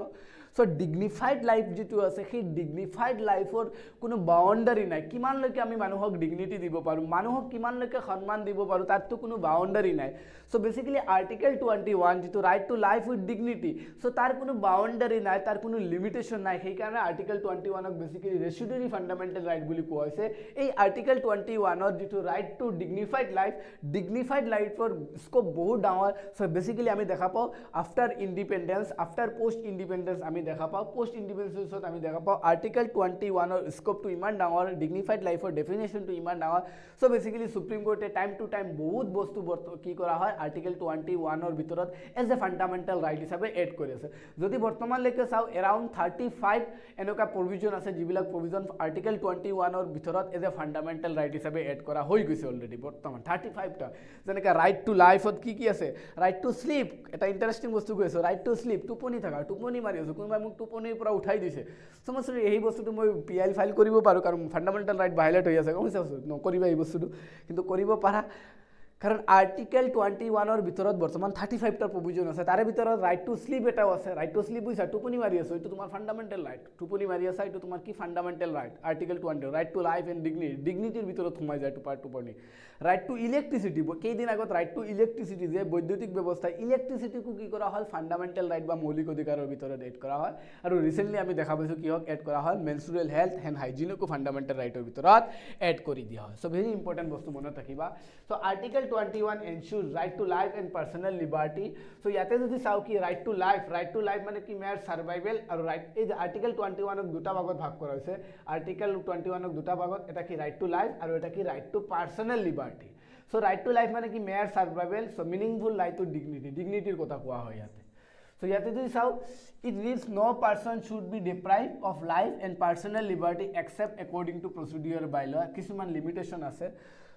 সো ডিগনিফাইড লাইফ যেটো আছে সেই ডিগনিফাইড লাইফৰ কোনো বাউন্ডাৰী নাই কিমানলৈকে আমি মানুহক ডিগনিটি দিব পাৰো মানুহক কিমানলৈকে সন্মান দিব পাৰো তাত তো কোনো বাউন্ডাৰী নাই সো বেসিক্যালি আৰ্টিকেল 21 যেটো right to life with dignity so তাৰ কোনো বাউন্ডাৰী নাই তাৰ কোনো লিমিটেশন নাই সেই কাৰণে আৰ্টিকেল 21 ক বেসিক্যালি ৰেচিডুয়াৰী ফান্ডামেন্টাল ৰাইট বুলি কোৱা হৈছে এই আৰ্টিকেল 21 ৰ যেটো right to dignified life for scope বহুত ডাঙৰ সো বেসিক্যালি আমি দেখা পাও after independence after post independence আমি দেখা পাও পোস্ট ইন্ডিপেন্ডেন্সত আমি দেখা পাও আর্টিকেল 21 ৰ স্কোপ টু ইমান ডাঙৰ ডিগনিফাইড লাইফৰ ডেফিনেশন টু ইমান ডাঙৰ সো বেসিক্যালি সুপ্ৰিম কোৰ্টে টাইম টু টাইম বহুত বস্তু কি কৰা হয় আৰ্টিকেল 21 ৰ ভিতৰত এজ এ ফান্ডামেন্টাল ৰাইট হিচাপে এড কৰি আছে যদি বৰ্তমান লৈকে চাও এৰাউন্ড 35 এনেকা প্ৰভিজন আছে যিবিলাক প্ৰভিজন আৰ্টিকেল 21 ৰ ভিতৰত এজ এ ফান্ডামেন্টাল ৰাইট হিচাপে এড কৰা হৈ গৈছে অলৰেডি বৰ্তমান 35 টা যেনেকা ৰাইট টু লাইফত কি আছে ৰাইট টু স্লিপ এটা ইন্টাৰেস্টিং বস্তু কৈছো ৰাইট টু স্লিপ টোপনি থাকা টোপনি মাৰি আছো কোনোবা মোক টোপনিৰ পৰা উঠাই দিছে সমস্যা এই বস্তুটো মই পিএল ফাইল কৰিব পাৰো কাৰণ ফান্ডামেন্টাল ৰাইট ভায়োলেট হৈ আছে কৈছো নকৰিবা এই বস্তুটো কিন্তু কৰিব পাৰা কাৰণ আৰ্টিকেল 21 ৰ ভিতৰত বৰ্তমান 35 টা প্ৰভিজন আছে তাৰে ভিতৰত ৰাইট টু স্লিপ এটাও আছে ৰাইট টু স্লিপ বুইছা টোপনি মাৰি আছো এটো তোমাৰ ফান্ডামেন্টাল ৰাইট টোপনি মাৰি আছা এটো তোমাৰ কি fundamental right article 20 right to life and ডিগনিটিৰ ভিতৰত সোমাই যায় টোপনি ৰাইট টু ইলেক্ট্ৰিসিটি কেইদিন আগত ৰাইট টু ইলেক্ট্ৰিসিটি যে বৈদ্যুতিক ব্যৱস্থা ইলেক্ট্ৰিসিটি কো কি কৰা হল ফান্ডামেন্টাল ৰাইট বা মৌলিক অধিকাৰৰ ভিতৰত এড কৰা হয় আৰু ৰিসেন্টলি আমি দেখা পাইছো কি হক এড কৰা হল মেনস্ট্ৰুৱেল হেল্থ এণ্ড হাইজিনকো ফান্ডামেন্টাল ৰাইটৰ ভিতৰত এড কৰি দিয়া হয় সো ভেৰি ইম্পৰ্টেন্ট বস্তু মনত ৰাখিবা so article 21 ensures right to life and personal liberty so ইয়াতে যদি চাও কি right to life মানে কি mere survival আৰু right এই যে আৰ্টিকেল 21 ক দুটা ভাগত ভাগ কৰা হৈছে আৰ্টিকেল 21 ক দুটা ভাগত এটা কি right to life আৰু এটা কি right to personal liberty so right to life মানে কি mere survival so meaningful life to dignityৰ কথা কোৱা হয় ইয়াতে so ইয়াতে যদি চাও it reads no person should be deprived of life and personal liberty except according to procedure by law কিছুমান লিমিটেশন আছে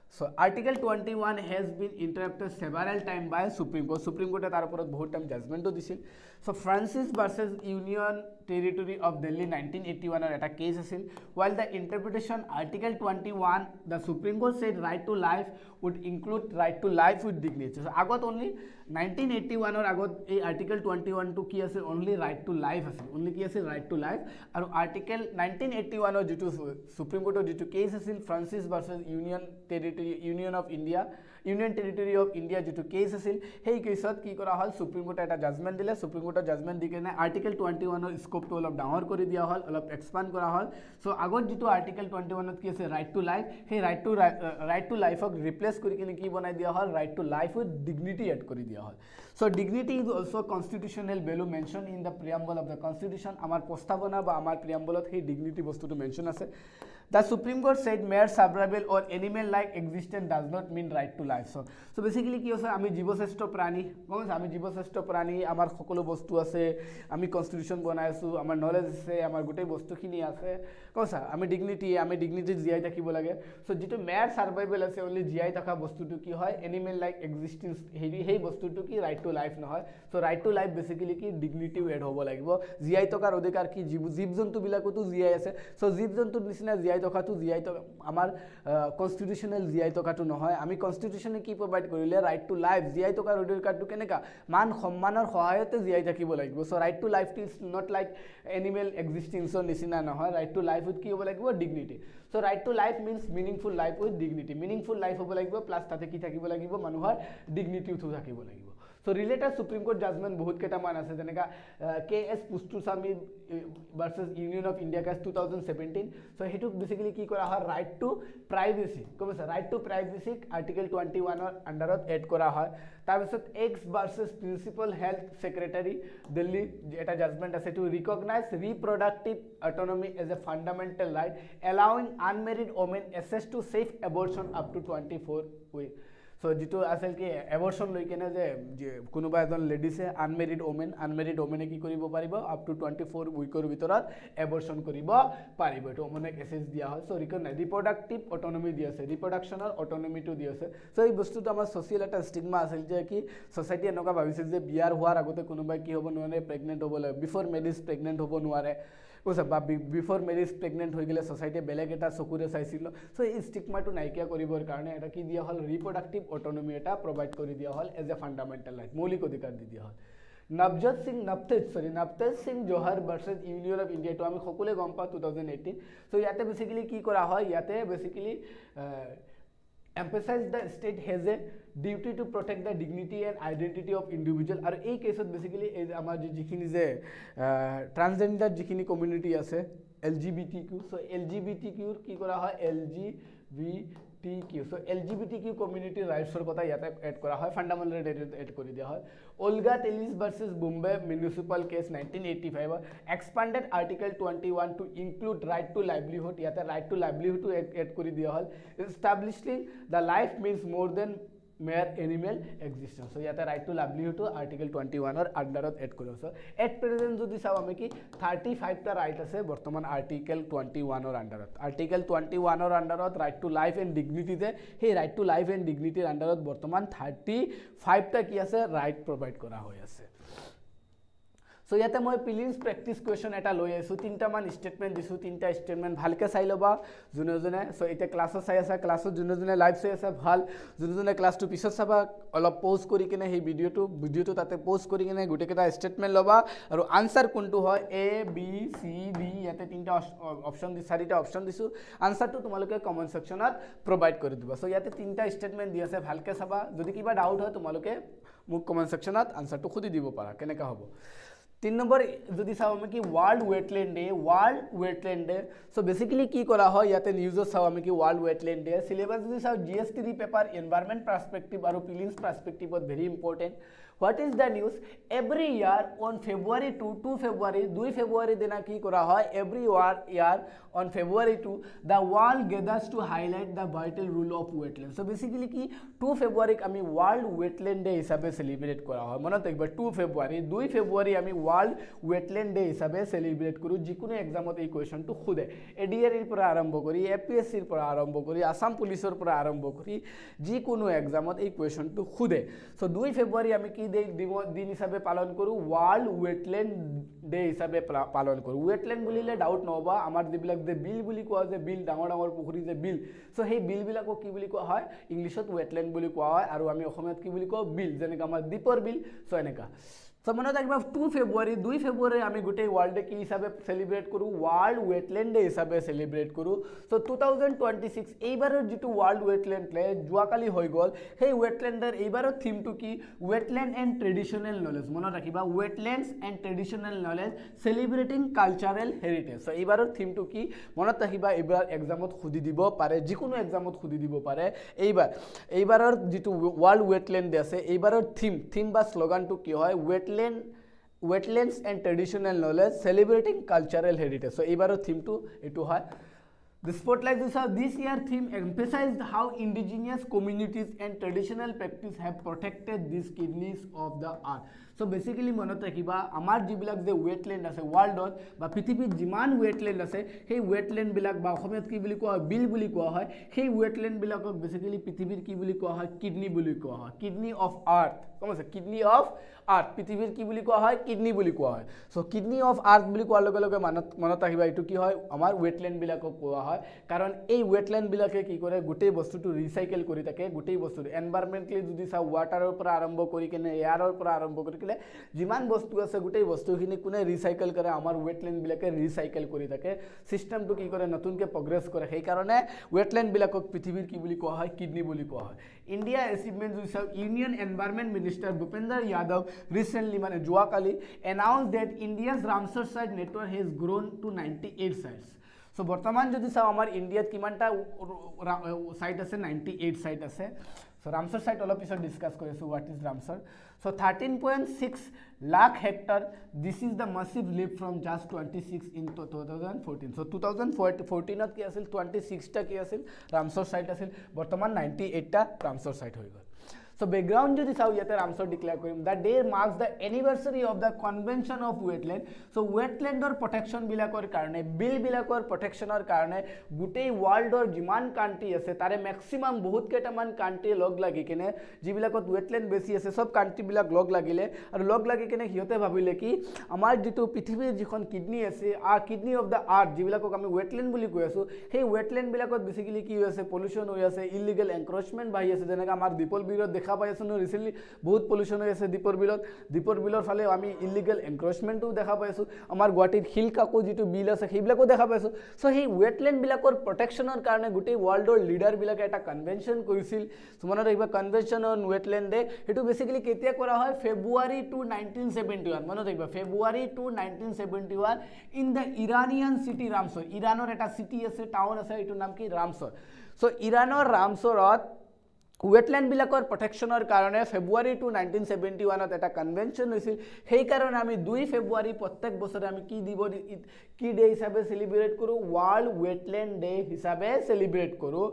So Article 21 has been interrupted several times by Supreme Court. Supreme Court tar oporot bahut time judgment disil. So Francis versus Union Territory of Delhi 1981 or eta case asil. While the interpretation Article 21, the Supreme Court said right to life would include right to life with dignity. So agot only 1981 or agot ei Article 21 to ki asil only right to life asil. Only ki asil right to life. Aru Article 1981 or jitu Supreme Court or jitu case asil Francis versus Union Territory of India যেটো কেস আছিল সেই কেছত কি কৰা হল সুপ্ৰিম কোৰ্টে এটা জাজমেন্ট দিলে সুপ্ৰিম কোৰ্টৰ জাজমেন্ট দি কেনে আৰ্টিকেল 21 ৰ স্কোপটো অলপ ডাঙৰ কৰি দিয়া হল অলপ এক্সপান্ড কৰা হল সো আগত যেটো আৰ্টিকেল 21 ত কি আছে ৰাইট টু লাইফ সেই ৰাইট টু লাইফক ৰিপ্লেস কৰি কিনে কি বনাই দিয়া হল right to life with dignity add কৰি দিয়া হল so dignity is also constitutional value mention in the preamble of the constitution আমাৰ প্ৰস্তাৱনা বা আমাৰ প্ৰিএম্বলত সেই ডিগনিটি বস্তুটো মেনশন আছে The Supreme Court said mere survival or animal-like existence does not mean right to life. So basically কি আছে আমি জীবশ্রেষ্ঠ প্রাণী গমছ আমি জীবশ্রেষ্ঠ প্রাণী আমাৰ সকলো বস্তু আছে আমি কনস্টিটিউশন বনাই আছো আমাৰ নলেজ আছে আমাৰ গোটেই বস্তুখিনি আছে কছা আমি ডিগনিটি জিয়াই থাকিব লাগে সো যেটো mere survival আছে only জিয়াই থকা বস্তুটো কি হয় animal-like existence সেই বস্তুটো কি right to life নহয় so right to life basically কি ডিগনিটি এড হ'ব লাগিব জিয়াই থকাৰ অধিকাৰ কি জীৱ জন্তু বিলাকতো জিয়াই আছে সো জীৱ জন্তুৰ নিচিনা জিয়াই থকাটো আমাৰ কনস্টিটিউশনাল জিয়াই থকাটো নহয় আমি কনস্টিটিউশনে কি প্ৰভাইড কৰিলে ৰাইট টু লাইফ জিয়াই থকাৰ অধিকাৰটো কেনেকা মান সম্মানৰ সহায়তে জিয়াই থাকিব লাগিব so right to life is not like animal এক্সিস্টেন্সৰ নিচিনা নহয় ৰাইট টু লাইফ উইথ কি হ'ব লাগিব dignity so right to life means meaningful life with dignity meaningful life হ'ব লাগিব প্লাস তাতে কি থাকিব লাগিব মানুহৰ ডিগনিটি উঠো থাকিব লাগিব So related Supreme Court judgment बहुत केटा मान आसे जने का KS Pustusamy versus Union of India case 2017. So he took basically की करा है right to privacy. कौन सा right to privacy article 21 और अंडरत add करा है. ताबिसत X versus Principal Health Secretary Delhi एटा judgment आसे to recognize reproductive autonomy as a fundamental right, allowing unmarried women access to safe abortion up to 24 weeks. So जितो आसल के एबॉर्शन লৈ কেনে যে কোনোবা এজন লেডিছে আনমেৰিড ওমেনে কি কৰিব পাৰিব আপ টু 24 উইকৰ ভিতৰত এবৰ্শন কৰিব পাৰিব এটো ওমেনে এসএস দিয়া হয় সো ৰিপ্ৰডাক্টিভ অটোনমি দিয়া আছে ৰিপ্ৰডাকশনৰ অটোনমিটো দিয়া আছে সো এই বস্তুটো আমাৰ সোশ্যাল এটা স্টিগমা আছিল যে কি সোসাইটি এনেকা ভাবিছিল যে বিয়াৰ হোৱাৰ আগতে কোনোবা কি হ'ব নোৱাৰে প্ৰেগনেন্ট হ'ব লাগে বিফৰ মেৰিজ প্ৰেগনেন্ট হ'ব নোৱাৰে বিফৰ মেৰিজ প্ৰেগনেন্ট হৈ গলে সোসাইটি বেলেগ এটা চকুৰে চাইছিল সো এই স্টিগমাটো নাইকিয়া কৰিবৰ কাৰণে এটা কি দিয়া হল ৰিপ্ৰডাক্টিভ অটোনমি এটা প্ৰভাইড কৰি দিয়া হল এজ এ ফান্ডামেন্টাল ৰাইট মৌলিক অধিকাৰ দি দিয়া হল Navtej Singh Johar versus union of India তো আমি সকলোৱে গম পাওঁ 2018 সো ইয়াতে বেসিক্যালি কি কৰা হয় ইয়াতে basically emphasize the state has a duty to protect the dignity and identity of individual আৰু এই কেছত বেসিক্যালি আমাৰ যিখিনি যে ট্ৰান্সজেন্ডাৰ যিখিনি কমিউনিটি আছে LGBTQ সো LGBTQ কি কৰা হয় LGBTQ সো LGBTQ কমিউনিটি ৰাইটছৰ কথা ইয়াতে এড কৰা হয় ফান্ডামেন্টাল ৰাইট এড কৰি দিয়া হয় Olga Tellis versus Bombay Municipal Case 1985 expanded Article 21 to include right to livelihood yate right to livelihood to add kori diya hol establishing the life means more than mere animal existence so yate right to livelihood to Article 21 or under add kori so at present jodi saw ame ki 35 ta right ase bortoman Article 21 or under Article 21 or under right to life and dignity de hey right to life and dignity under bortoman 35 ta ki ase right provide kora hoy ase So yate moi prelims practice question eta loi aisu tinta man statement disu tinta statement bhalke sai loba june june so ite class sai asa class june june live sai asa bhal june june class to pisot saba olop pause kori kene he video to tate pause kori kene gote keta statement loba aru answer kuntu hoy A B C D yate tinta option di sarita option disu answer to tumaloke comment section at provide kori diba so yate tinta statement di ase bhalke saba jodi kiba doubt hoy tumaloke muk comment section at answer to khudi dibo para kene ka hobo 3 number যদি চাও আমি কি world wetland day so basically কি করা হয় ইয়াতে নিউজত চাও আমি কি ওয়ার্ল্ড ওয়েটল্যান্ড ডে সিলেবাস যদি চাও জিএস3 পেপার এনवायरमेंट পার্সপেক্টিভ আৰু প্রিলিমস পার্সপেক্টিভত very important What is the news? Every year on February 2 February dina ki kora hoy every year on February 2 the world gathers to highlight the vital role of wetlands. So basically ki 2 February ami world wetland day hisabe celebrate kora hoy monot ekbar 2 February ami world wetland day hisabe celebrate koru jikune exam ot ei question to khude ADR er pora arambho kori APSC er pora arambho kori Assam police er pora arambho kori jikunu exam ot ei question to khude so 2 February ami ki दिन हिसाबे पालन करू वर्ल्ड वेटलैंड डे हिसाबे पालन करू वेटलैंड बुलिले डाउट नहोबा आमार जिबिलाक जे बिल बुली कोआ जे बिल डांगर डांगर पुखुरी जे बिल सो हे बिल बिलाको की बुली कोआ হয় इंग्लिशत वेटलैंड बुली कोआ হয় আৰু আমি অসমীয়াত কি বুলি কও বিল যেনেকা আমাৰ দীপৰ বিল সো এনেকা So মনত ৰাখিবা 2 ফেব্ৰুৱাৰী আমি গোটেই ওয়াৰ্ল্ড কি হিসাবে সেলিব্ৰেট কৰো ওয়াৰ্ল্ড ওয়েটল্যান্ড ডে হিসাবে সেলিব্ৰেট কৰো সো 2026 এইবাৰৰ যেটো ওয়াৰ্ল্ড ওয়েটল্যান্ড ডে জুৱাকালি হৈ গল সেই ওয়েটল্যান্ডৰ এইবাৰৰ থিমটো কি ওয়েটল্যান্ড এন্ড ট্ৰেডিশনাল নলেজ মনত ৰাখিবা wetlands and traditional knowledge celebrating cultural heritage so এইবাৰৰ থিমটো কি মনত ৰাখিবা এইবাৰ এক্সামত খুদি দিব পাৰে যিকোনো এক্সামত খুদি দিব পাৰে এইবাৰৰ যেটো ওয়াৰ্ল্ড ওয়েটল্যান্ড ডে আছে এইবাৰৰ থিম বা স্লোগানটো কি হয় wetlands and traditional knowledge celebrating cultural heritage so এইবাৰৰ থিমটো এটো হয় The spotlight this year theme emphasized how indigenous communities and traditional practice have protected these kidneys of the earth. So basically মনত ৰাখিবা আমাৰ যিবিলাক যে ওয়েটল্যান্ড আছে ওয়াৰ্ল্ডত বা পৃথিৱীত যিমান ওয়েটল্যান্ড আছে সেই ওয়েটল্যান্ড বিলাক বা অসমীয়াত কি বুলি কোৱা হয় বিল বুলি কোৱা হয় সেই ওয়েটল্যান্ড বিলাকক বেসিক্যালি পৃথিৱীৰ কি বুলি কোৱা হয় কিডনি বুলি কোৱা হয় কিডনি অফ আৰ্থ কম আছে কিডনি অফ আৰ্থ পৃথিৱীৰ কি বুলি কোৱা হয় কিডনি বুলি কোৱা হয় সো কিডনি অফ আৰ্থ বুলি কোৱাৰ লগে লগে মনত ৰাখিবা এটো কি হয় আমাৰ ওয়েটল্যান্ড বিলাকক কোৱা হয় হয় কাৰণ এই ওয়েটল্যান্ড বিলাকে কি কৰে গোটেই বস্তুটো ৰিসাইকেল কৰি থাকে গোটেই বস্তুটো এনভায়ৰনমেন্টালি যদি চাও ওয়াটাৰৰ পৰা আৰম্ভ কৰি কেনে এয়াৰৰ পৰা আৰম্ভ কৰি কেনে যিমান বস্তু আছে গোটেই বস্তুখিনি কোনে ৰিসাইকেল কৰে আমাৰ ওয়েটল্যান্ড বিলাকে ৰিসাইকেল কৰি থাকে সিস্টেমটো কি কৰে নতুনকে প্ৰগ্ৰেস কৰে সেই কাৰণে ওয়েটল্যান্ড বিলাকক পৃথিৱীৰ কি বুলি কোৱা হয় কিডনি বুলি কোৱা হয় India achievement with union environment minister Bhupender Yadav recently মানে যোৱাকালি announced that India's Ramsar site network has grown to 98 sites. So বর্তমান যদি চাও আমাৰ ইন্ডিয়াত কিমানটা সাইট আছে 98 সাইট আছে So Ramsar site all of us discuss korisu what is Ramsar. So 13.6 lakh hectare. This is the massive leap from just 26 in 2014. So 2014 ki asil 26 ta ki asil Ramsar site asil. Bortoman 98 ta Ramsar site hoy gol. So background jodi chao yate Ramsar declare korim that day marks the anniversary of the convention of wetland. So wetland or protection bilakor karone bill bilakor protection or karone gutei world or jiman country ase tare maximum bahut ketaman country log lagi kene jibilakot wetland besi ase sob country bilak log lagile aru log lagi kene hiyote bhabile ki amar jitu prithibir jikhon kidney ase a kidney of the earth jibilakok ami wetland boli koi asu hey wetland bilakot basically ki hoy ase pollution hoy ase illegal encroachment bhai ase jenaka amar dipol birod দেখা পাই আছো রিসেন্টলি বহুত পলিউশন হৈ আছে দীপৰ বিলৰ ফালে আমি ইলিগেল এনক্ৰোচমেন্টও দেখা পাইছো আমাৰ গুৱাহাটীৰ হিলকাকো যেটো বিল আছে সেইবিলাকো দেখা পাইছো সো সেই ওয়েটল্যান্ড বিলাকৰ প্ৰটেকচনৰ কাৰণে গোটেই ওয়াৰ্ল্ডৰ লিডাৰ বিলাকে এটা কনভেনশন কৰিছিল তোমানৰ এইবা কনভেনশন অন ওয়েটল্যান্ড ডে এটো বেসিক্যালি কেতিয়া কৰা হয় ফেব্ৰুৱাৰী 2 1971 মনত ৰাখিবা ফেব্ৰুৱাৰী 2 1971 ইন দা ইৰানিয়ান সিটি ৰামসৰ ইৰানৰ এটা সিটি আছে টাউন আছে এটো নাম কি ৰামসৰ সো ইৰানৰ ৰামসৰত ওয়েটল্যান্ড বিলাকৰ প্ৰটেকচনৰ কাৰণে ফেব্ৰুৱাৰী 2 1971 ত এটা কনভেনশন হৈছিল সেই কাৰণে আমি 2 ফেব্ৰুৱাৰী প্ৰত্যেক বছৰে আমি কি ডে হিচাপে সেলিব্ৰেট কৰো ওয়াৰ্ল্ড ওয়েটল্যান্ড ডে হিচাপে সেলিব্ৰেট কৰো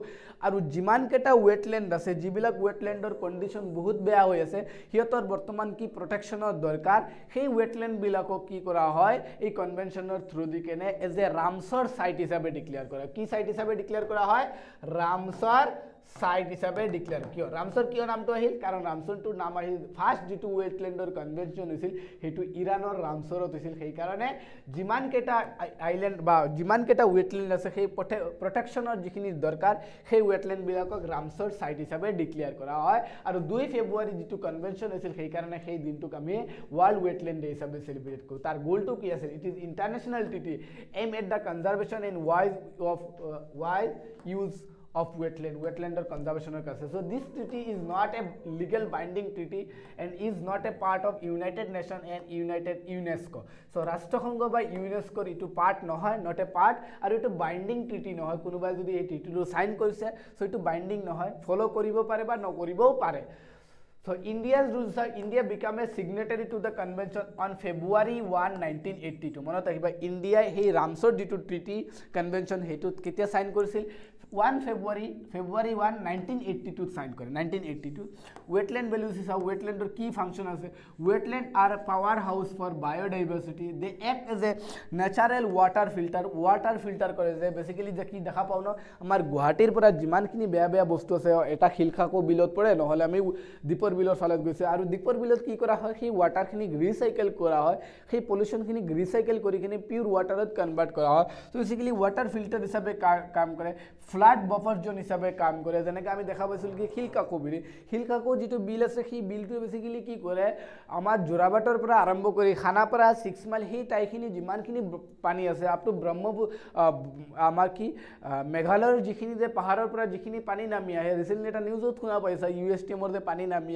আৰু যিমান কেটা ওয়েটল্যান্ড আছে যিবিলাক ওয়েটল্যান্ডৰ কন্ডিশন বহুত বেয়া হৈ আছে হিয়তৰ বৰ্তমান কি প্ৰটেকচনৰ দৰকাৰ সেই ওয়েটল্যান্ড বিলাকক কি কৰা হয় এই কনভেনশনৰ থ্ৰু দি কেনে এজ এ ৰামসৰ সাইট হিচাপে ডিক্লেয়াৰ কৰা কি সাইট হিচাপে ডিক্লেয়াৰ কৰা হয় ৰামসৰ সাইট হিসাবে ডিক্লেয়াৰ কিয় ৰামসৰ কিয় নামটো আহিল কাৰণ ৰামসৰটোৰ নাম আহিল ফাৰ্স্ট যেটো ওয়েটল্যান্ডৰ কনভেনশন হৈছিল হেতু ইৰানৰ ৰামসৰত হৈছিল সেই কাৰণে যিমান কেটা আইল্যান্ড বা যিমান কেটা ওয়েটল্যান্ড আছে সেই প্ৰটেকচনৰ যিখিনি দৰকাৰ সেই ওয়েটল্যান্ড বিলাকক ৰামসৰ সাইট হিসাবে ডিক্লেয়াৰ কৰা হয় আৰু 2 ফেব্ৰুৱাৰী যেটো কনভেনশন হৈছিল সেই কাৰণে সেই দিনটোক আমি ওয়াৰ্ল্ড ওয়েটল্যান্ড ডে হিসাবে সেলিব্ৰেট কৰো তাৰ গোলটো কি আছিল it is international treaty aim at the conservation and wise use of wetland or conservation or so this treaty is not a legal binding treaty and is not a part of United Nations and UNESCO so rashtrasangha by UNESCO itu part nohoy not a part aru itu binding treaty nohoy kunubai jodi ei treaty to sign korise so itu binding nohoy follow koribo pare ba nokoribo pare So India's rules are India became a signatory to the convention on February 1 1982 মনত ৰাখিবা ইন্ডিয়া এই ৰামসৰ যেটো ট্ৰিটি কনভেনশন হেতু কেতিয়া সাইন কৰিছিল 1 February 1 1982 সাইন কৰে 1982 wetland values is how wetland or key function আছে wetland are a powerhouse for biodiversity they act as a natural water filter কৰে যে বেসিক্যালি যে কি দেখা পাও ন আমাৰ গুৱাহাটীৰ পৰা যিমানখিনি বেয়া বস্তু আছে এটা হিলখাকো বিলত পৰে নহলে আমি দীপৰ বিলৰ ফালত গৈছে আৰু দীপৰ বিলত কি কৰা হয় সেই ওয়াটাৰখিনি ৰিসাইকেল কৰা হয় সেই পলিউশনখিনি ৰিসাইকেল কৰি কিনে পিওৰ ওয়াটাৰত কনভাৰ্ট কৰা হয় তো বেসিক্যালি ওয়াটাৰ ফিল্টাৰ হিসাবে কাম কৰে ফ্লাড বাফাৰ জোন হিসাবে কাম কৰে যেনেকৈ আমি দেখা পাইছিল কি হিলকাকো যেটো বিল আছে সেই বিলটো বেসিক্যালি কি কৰে আমাৰ জোৰাবাটৰ পৰা আৰম্ভ কৰি খানাপাৰা 6 মাইল সেই টাইখিনি যিমানখিনি পানী আছে আপ টু ব্ৰহ্মপুত্ৰ আমাৰ কি মেঘালয়ৰ যিখিনি যে পাহাৰৰ পৰা যিখিনি পানী নামি আহে ৰিসেন্টলি এটা নিউজত শুনা পাইছা ইউএস টিমৰ যে পানী নামি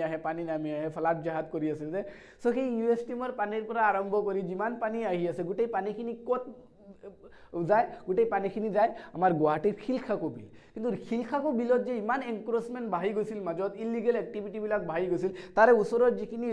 আহে ফ্লাড জাহাজ কৰি আছে যে সো সেই ইউএস টিমৰ পানীৰ পৰা আৰম্ভ কৰি যিমান পানী আহি আছে গোটেই পানীখিনি কত যায় গোটেই পানীখিনি যায় আমাৰ গুৱাহাটীৰ হিলখাকো বিল কিন্তু হিলখাকো বিলত যে ইমান এনক্ৰোচমেন্ট বাঢ়ি গৈছিল মাজত ইলিগেল এক্টিভিটি বিলাক বাঢ়ি গৈছিল তাৰে ওচৰত যিখিনি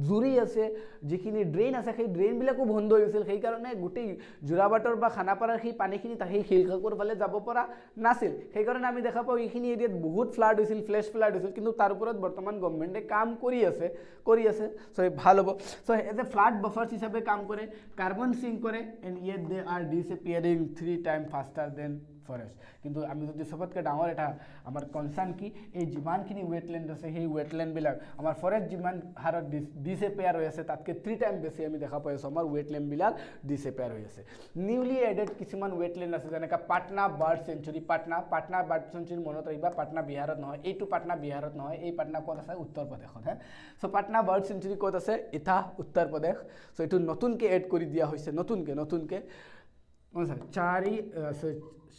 জুৰি আছে যিখিনি ড্ৰেইন আছে সেই ড্ৰেইন বিলাকো বন্ধ হৈ গৈছিল সেই কাৰণে গোটেই জোৰাবাটৰ বা খানাপাৰাৰ সেই পানীখিনি সেই হিলখাকোৰ ফালে যাব পৰা নাছিল সেই কাৰণে আমি দেখা পাও এইখিনি এৰিয়াত বহুত ফ্লাড হৈছিল ফ্লেশ ফ্লাড হৈছিল কিন্তু তাৰ ওপৰত বৰ্তমান গভৰ্নমেন্টে কাম কৰি আছে সো ভাল হ'ব so as a flood buffers হিচাপে কাম কৰে কাৰ্বন সিঙ্ক কৰে and yet they are disappearing 3 time faster than forest কিন্তু আমি যদি সবতকৈ ডাঙৰ এটা আমাৰ কনসাৰ্ন কি এই যিমানখিনি ৱেটলেণ্ড আছে সেই ৱেটলেণ্ডবিলাক আমাৰ ফৰেষ্ট যিমান হাৰত ডিসএপিয়াৰ হৈ আছে তাতকৈ 3 টাইম বেছি আমি দেখা পাই আছোঁ আমাৰ ৱেটলেণ্ডবিলাক ডিসএপিয়াৰ হৈ আছে নিউলি এডেড কিছুমান ৱেটলেণ্ড আছে যেনেকৈ Patna bird century Patna bird century মনত ৰাখিবা পাটনা বিহাৰত নহয় এইটো পাটনা বিহাৰত নহয় এই পাটনা ক'ত আছে উত্তৰ প্ৰদেশত হে সো পাটনা বাৰ্ড চেঞ্চুৰী ক'ত আছে ইটা উত্তৰ প্ৰদেশ সো এইটো নতুনকৈ এড কৰি দিয়া হৈছে নতুনকৈ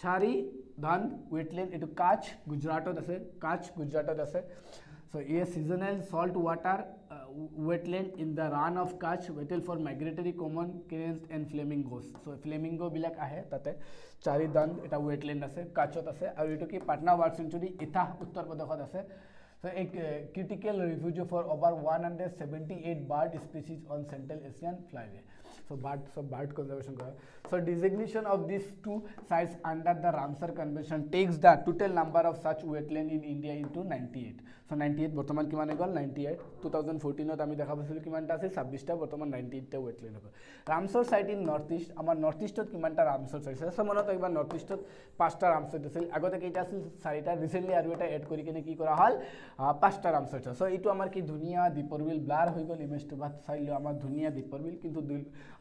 চাৰি ধান ৱেটলেণ্ড এইটো কাছ গুজৰাটত আছে so a seasonal salt water wetland in the run of Kutch waited for migratory common cranes and flamingos so flamingo bilak ahe tate chari dan eta wetland ase Kutchot ase aru etu ki Patna bird sanctuary itha uttar pradeshot ase so a critical refuge for over 178 bird species on Central Asian flyway so bird conservation so designation of these two sites under the Ramsar convention takes the total number of such wetland in India into 98 so 98 বৰ্তমান কিমান হৈ গ'ল 98 2014 ত আমি দেখা পাইছিলো কিমানটা আছে 26টা বৰ্তমান 98 টা wetland হ'ব ৰামসৰ সাইট ইন নৰ্থ ইষ্ট আমাৰ নৰ্থ ইষ্টত কিমানটা ৰামসৰ সাইট আছে মনত একবাৰ নৰ্থ ইষ্টত 5টা ৰামসৰ আছিল আগতে কেইটা আছিল 4টা ৰিসেন্টলি আৰু এটা এড কৰি কিনে কি কৰা হল 5টা ৰামসৰ সো এইটো আমাৰ কি ধুনিয়া দীপৰ বিল ব্লাৰ হৈ গ'ল ইমেজটো বাট চাইলো আমাৰ ধুনিয়া দীপৰ বিল কিন্তু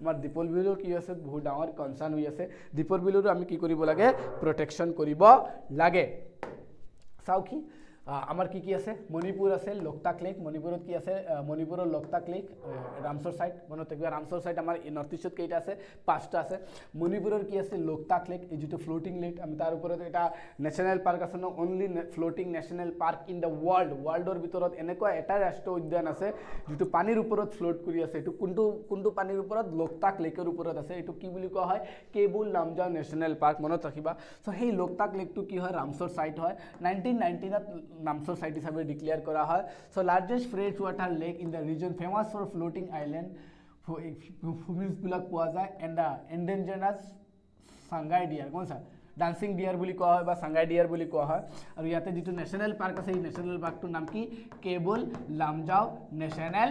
আমাৰ দীপৰ বিলৰ কি আছে বহুত ডাঙৰ কনসাৰ্ন হৈ আছে দীপৰ বিলৰো আমি কি কৰিব লাগে প্ৰটেকচন কৰিব লাগে চাও কি আমাৰ কি আছে মণিপুৰ আছে লোকতাক লেক মণিপুৰত কি আছে মণিপুৰৰ লোকতাক লেক ৰামসৰ সাইট মনত একবাৰ ৰামসৰ সাইট আমাৰ নৰ্থ ইষ্টত কেইটা আছে 5টা আছে মণিপুৰৰ কি আছে লোকতাক লেক এই যেটো ফ্লোটিং লেক আমি তাৰ ওপৰত এটা নেশনাল পাৰ্ক আছে ন only floating national park in the ওয়াৰ্ল্ডৰ ভিতৰত এনেকুৱা এটা ৰাষ্ট্ৰীয় উদ্যান আছে যেটো পানীৰ ওপৰত ফ্লোট কৰি আছে এটো কোনটো পানীৰ ওপৰত লোকতাক লেকৰ ওপৰত আছে এটো কি বুলি কোৱা হয় কেবুল লামজাও নেশনাল পাৰ্ক মনত ৰাখিবা সো সেই লোকতাক লেকটো কি হয় ৰামসৰ সাইট হয় 1919 ত Ramsar site হিসাবে ডিক্লেয়ার করা হয় so largest fresh water lake in the reason famous for floating island বিলাক পোৱা যায় এন্ড এন্ডেঞ্জাৰাস সাংগাই ডিয়াৰ কোন সা ডান্সিং ডিয়াৰ বুলি কোৱা হয় বা সাংগাই ডিয়াৰ বুলি কোৱা হয় আৰু ইয়াতে যেটো ন্যাশনাল পাৰ্ক আছে এই ন্যাশনাল পাৰ্কটোৰ নাম কি কেবুল লামজাও ন্যাশনাল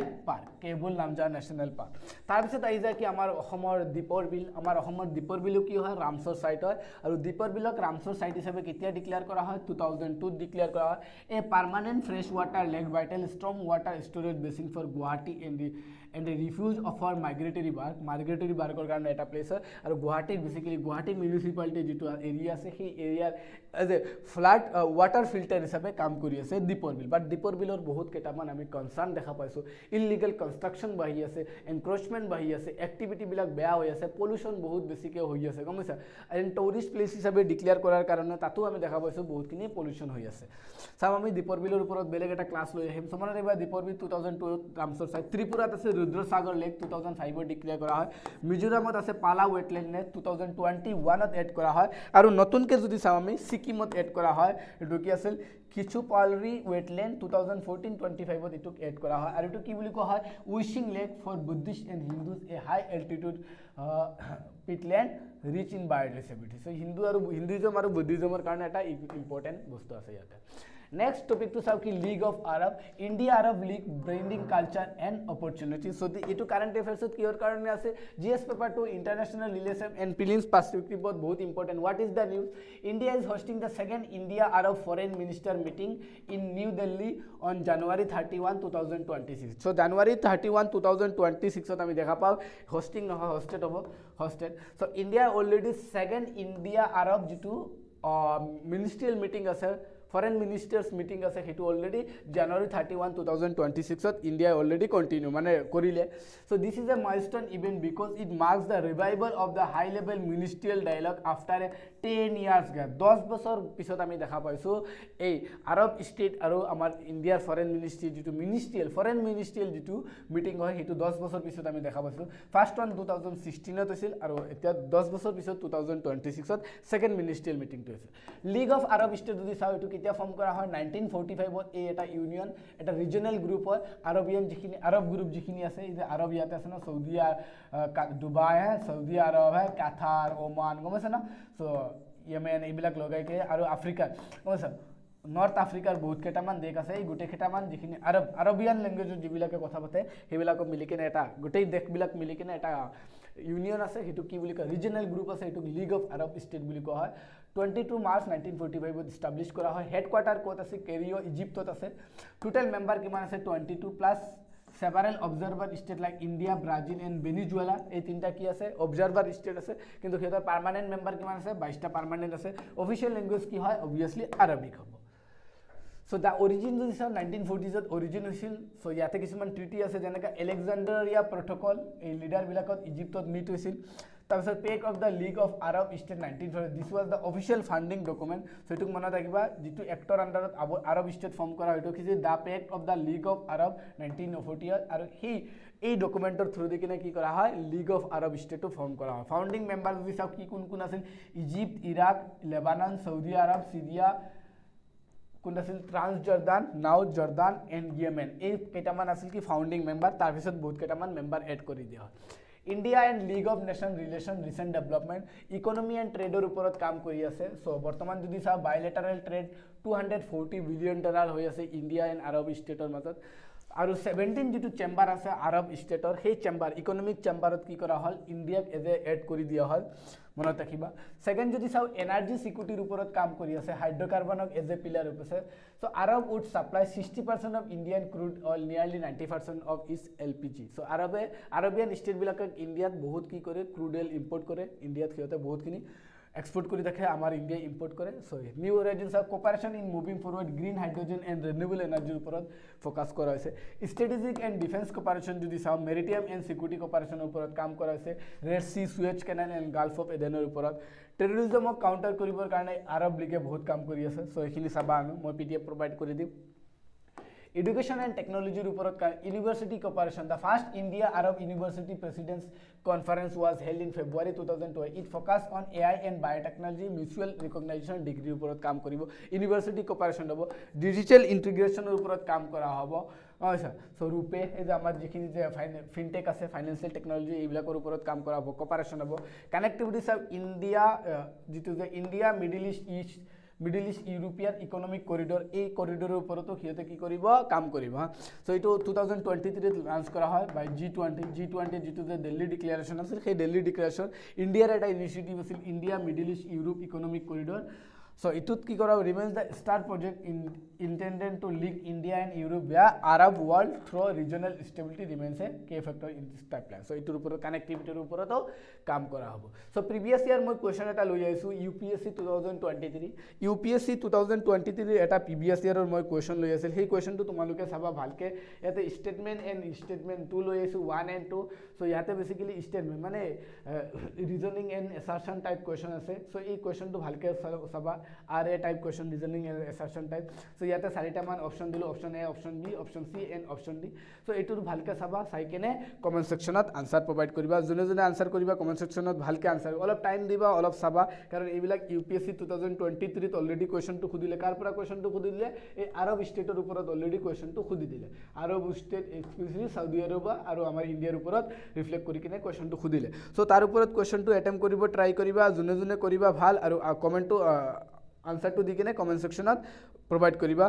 পাৰ্ক তাৰ পিছত আহি যায় কি আমাৰ অসমৰ দীপৰ বিল আমাৰ অসমৰ দীপৰ বিলও কি হয় ৰামসৰ সাইট হয় আৰু দীপৰ বিলক ৰামসৰ সাইট হিচাপে কেতিয়া ডিক্লেয়াৰ কৰা হয় 2002 ডিক্লেয়াৰ কৰা হয় a permanent fresh water lake vital strong water storage basin for Guwahati and a refuge of our migratory barkor karone eta place hoy aru guwahati basically guwahati municipality jitu area ase he area as a flood water filter hisabe kaam kori ase dipor bill but dipor billor bahut ketaman ami concern dekha paisu illegal construction bahi ase encroachment bahi ase activity bilak beya hoy ase pollution bahut besike hoy ase gomisa and tourist place hisabe declare korar karone tatu ami dekha paisu bahut kini pollution hoy ase sam ami dipor billor uporot beleg eta class loi ahim somanar eba dipor bill 2002 ramsar site tripurat ase Rudrasagar lake 2005 to declare করা হয় মিজোরামত আছে পালা ওয়েটল্যান্ড নেট 2021 ত এড করা হয় আৰু নতুনকে যদি চাও আমি সিকিমত এড কৰা হয় এটো কি আছিল কিচুপালৰি ওয়েটল্যান্ড 2014-25 ত এটো এড কৰা হয় আৰু এটো কি বুলি কোৱা হয় wishing lake for Buddhist and Hindus a high altitude peatland rich in biodiversity so Hinduism আৰু বুদ্ধিজমৰ কাৰণে এটা ইম্পৰ্টেন্ট বস্তু আছে ইয়াতে Next topic to saw ki League of Arab India Arab League branding culture and opportunities so the etu current affairs ot kior karone ase GS paper 2 international relation and prelims perspective bahut important what is the news India is hosting the second India Arab foreign minister meeting in New Delhi on January 31 2026 so January 31 2026 ot ami dekha pao hosting no hosted so India already second India Arab jitu ministerial meeting ase foreign ministers meeting আছে হেতু অলরেডি জানুয়ারি 31 2026 ত ইন্ডিয়া অলরেডি কন্টিনিউ মানে করিলে so this is a milestone event because it marks the revival of the high level ministerial dialogue after 10 years gap 10 বছর পিছত আমি দেখা পাইছো এই আরব স্টেট আৰু আমাৰ ইন্ডিয়াৰ ফরেন মিনিস্ট্রি যেটো ফরেন মিনিস্ট্রিয়াল যেটো মিটিং হয় হেতু 10 বছর পিছত আমি দেখা পাইছো ফার্স্ট ওয়ান 2016 ত আছিল আৰু এতিয়া 10 বছর পিছত 2026 ত সেকেন্ড মিনিস্ট্রিয়াল মিটিং তো আছে লিগ অফ আরব স্টেট যদি চাও এটো কেতিয়া ফর্ম করা হয় 1945 ত এই এটা ইউনিয়ন এটা রিজিওনাল গ্রুপ হয় আরবিয়ান যিখিনি আরব গ্রুপ যিখিনি আছে এই যে আরব ইয়াতে আছে না সৌদি দুবাই है सऊदी अरब है কাতার ওমান গমছে না সো ইয়েমেন এইবিলাক লগাইকে আৰু আফ্ৰিকা গমছে নৰ্থ আফ্ৰিকাৰ বহুত কেটামান দেশ আছে এই গোটে কেটামান যিখিনি আৰবিয়ান ল্যাঙ্গুৱেজত যিবিলাকে কথা পাতে সেইবিলাকক মিলি কিনে এটা গোটেই দেশবিলাক মিলি কিনে এটা ইউনিয়ন আছে সেইটো কি বুলি কয় ৰিজনাল গ্ৰুপ আছে সেইটো লিগ অফ আৰব ষ্টেট বুলি কোৱা হয় 22 মাৰ্চ 1945 ত এষ্টাব্লিছ কৰা হয় হেডকোৱাৰ্টাৰ ক'ত আছে কেৰিও ইজিপ্তত আছে টোটাল মেম্বাৰ কিমান আছে 22 plus several observer state like India, Brazil and Venezuela এই তিনটা কি আছে observer state আছে কিন্তু হেতৰ পার্মানেন্ট মেম্বার কিমান আছে 22টা পার্মানেন্ট আছে অফিশিয়াল ল্যাঙ্গুয়েজ কি হয় obviously আরবিক হ'ব So the origin is 1940s origin হৈছিল so ইয়াতে কিছুমান ট্ৰিটি আছে যেনেকা আলেকজান্ডাৰিয়া প্ৰটোকল এই লিডাৰ বিলাকত ইজিপ্তত মিট হৈছিল তাৰপিছত pact of the league of Arab state 1940 this was the official funding document so এটুক মনত ৰাখিবা যেটো এক্টৰ আন্ডাৰত আৰব ষ্টেট ফৰ্ম কৰা হয়তো কি the pact of the league of Arab 1940 আৰু এই ডকুমেন্টৰ থ্ৰু দি কিনে কি কৰা হয় লিগ অফ আৰব ষ্টেটটো ফৰ্ম কৰা হয় ফাউন্ডিং মেম্বাৰ যদি সব কি কোন আছিল ইজিপ্ত ইৰাক লেবানন সৌদি আৰব সিৰিয়া কোন আছিল ট্ৰান্স জৰ্দান নাও জৰ্দান এন্ড ইয়েমেন এই কেইটামান আছিল কি ফাউন্ডিং মেম্বাৰ তাৰ পিছত বহুত কেইটামান মেম্বাৰ এড কৰি দিয়া হয় India and league of nation relation recent development economy and ট্ৰেডৰ ওপৰত কাম কৰি আছে সো বৰ্তমান যদি সব বাইলেটাৰাল ট্ৰেড $240 বিলিয়ন হৈ আছে ইন্ডিয়া এন্ড আৰব ষ্টেটৰ মাজত আৰু 17 যেটো চেম্বাৰ আছে আৰব ষ্টেটৰ সেই চেম্বাৰ ইকোনমিক চেম্বাৰত কি কৰা হল ইন্ডিয়াক এজ এড কৰি দিয়া হল মনত ৰাখিবা সেকেন্ড যদি চাও এনাৰ্জি সিকিউৰিটিৰ ওপৰত কাম কৰি আছে হাইড্ৰোকাৰ্বনক এজ এ পিলাৰ আছে so Arab would supply 60% of Indian crude oil nearly 90% of is LPG so Arabian state বিলাকক ইন্ডিয়াত বহুত কি কৰে ক্ৰুড অইল ইম্পোৰ্ট কৰে ইন্ডিয়াত সিহঁতে বহুতখিনি export কৰি দেখে আমাৰ ইন্ডিয়া ইম্পোৰ্ট কৰে so new origins of cooperation in moving forward green hydrogen and renewable এনাৰ্জিৰ ওপৰত ফোকাস কৰা হৈছে ষ্ট্ৰেটেজিক এন্ড ডিফেন্স কোঅপাৰেশন যদি চাও মেৰিটাইম এন্ড সিকিউৰিটি কোঅপাৰেশনৰ ওপৰত কাম কৰা হৈছে red sea Suez canal and gulf of এডেনৰ ওপৰত টেৰৰিজমক কাউন্টাৰ কৰিবৰ কাৰণে আৰব লীগে বহুত কাম কৰি আছে সো এখিনি চাবা আনো মই পিডিএফ প্ৰভাইড কৰি দিম Education and technology report university cooperation the first India Arab University Presidents Conference was held in February 2012 it focused on AI and biotechnology mutual recognition degree report কাম কৰিব university cooperation হ'ব digital integration report কাম কৰা হ'ব আচ্ছা সো ৰূপে এই যে আমাৰ যিখিনি যে ফিনটেক আছে ফাইনান্সিয়াল টেকনলজি এইবিলাকৰ ওপৰত কাম কৰা হ'ব কোঅপাৰেশন হ'ব কানেক্টিভিটি সব ইন্ডিয়া যেটো যে India middle east European economic corridor এই কৰিডৰৰ ওপৰতো হিয়তে কি কৰিব কাম কৰিব হা সো এটো 2023 ত লঞ্চ কৰা হয় বাই G20 যেটো যে দিল্লী ডিক্লাৰেশন আছিল সেই দিল্লী ডিক্লাৰেশন ইন্ডিয়াৰ এটা ইনিশিয়েটিভ আছিল India middle east Europe economic corridor So itut ki kora remains the star project intended to link India and Europe via Arab world through regional stability remains a key factor in this pipeline. So itur upor connectivity upor to kaam kora hobo. So previous year moi question eta loi aisu UPSC 2023 eta previous year or moi question loi asil hey question to tumaluke saba bhalke yate statement 2 loi aisu 1 and 2 so yate basically statement mane reasoning and assertion type question ase so ei question to bhalke saba RA type question reasoning and assertion type so yate sarita man option dilu option A option B option C and option D so etur bhalke saba sai kene comment section ot answer provide koriba jone answer koriba comment section ot bhalke answer olop time diba olop saba karon ebilak UPSC 2023 t already question to khudile kar pura question to khudile ei Arab state or uporot already question to khudi dile Arab state especially Saudi Arab aru amar India uporot reflect kori kine question to khudile so tar uporot question to attempt koriba try koriba jone koriba bhal aru comment to answer to di kine comment section ot provide koriba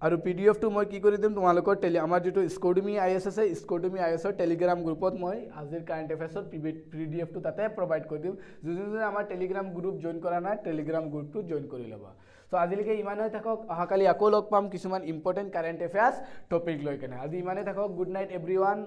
আৰু PDF to মই কি কৰি দিম তোমালোকৰ আমাৰ যেটো Scordemy IAS আছে Scordemy IAS ৰ টেলিগ্ৰাম গ্ৰুপত মই আজিৰ কাৰেন্ট এফেয়াৰ্সৰ PDF to তাতে প্ৰভাইড কৰি দিম যদি আমাৰ টেলিগ্ৰাম গ্ৰুপ জয়েন কৰা নাই টেলিগ্ৰাম গ্ৰুপটো জয়েন কৰি লবা সো আজিলৈকে ইমানেই থাকক অহাকালি আকৌ লগ পাম কিছুমান ইম্পৰ্টেন্ট কাৰেন্ট এফেয়াৰ্স টপিক লৈ কেনে আজি ইমানেই থাকক গুড নাইট এভৰিওয়ান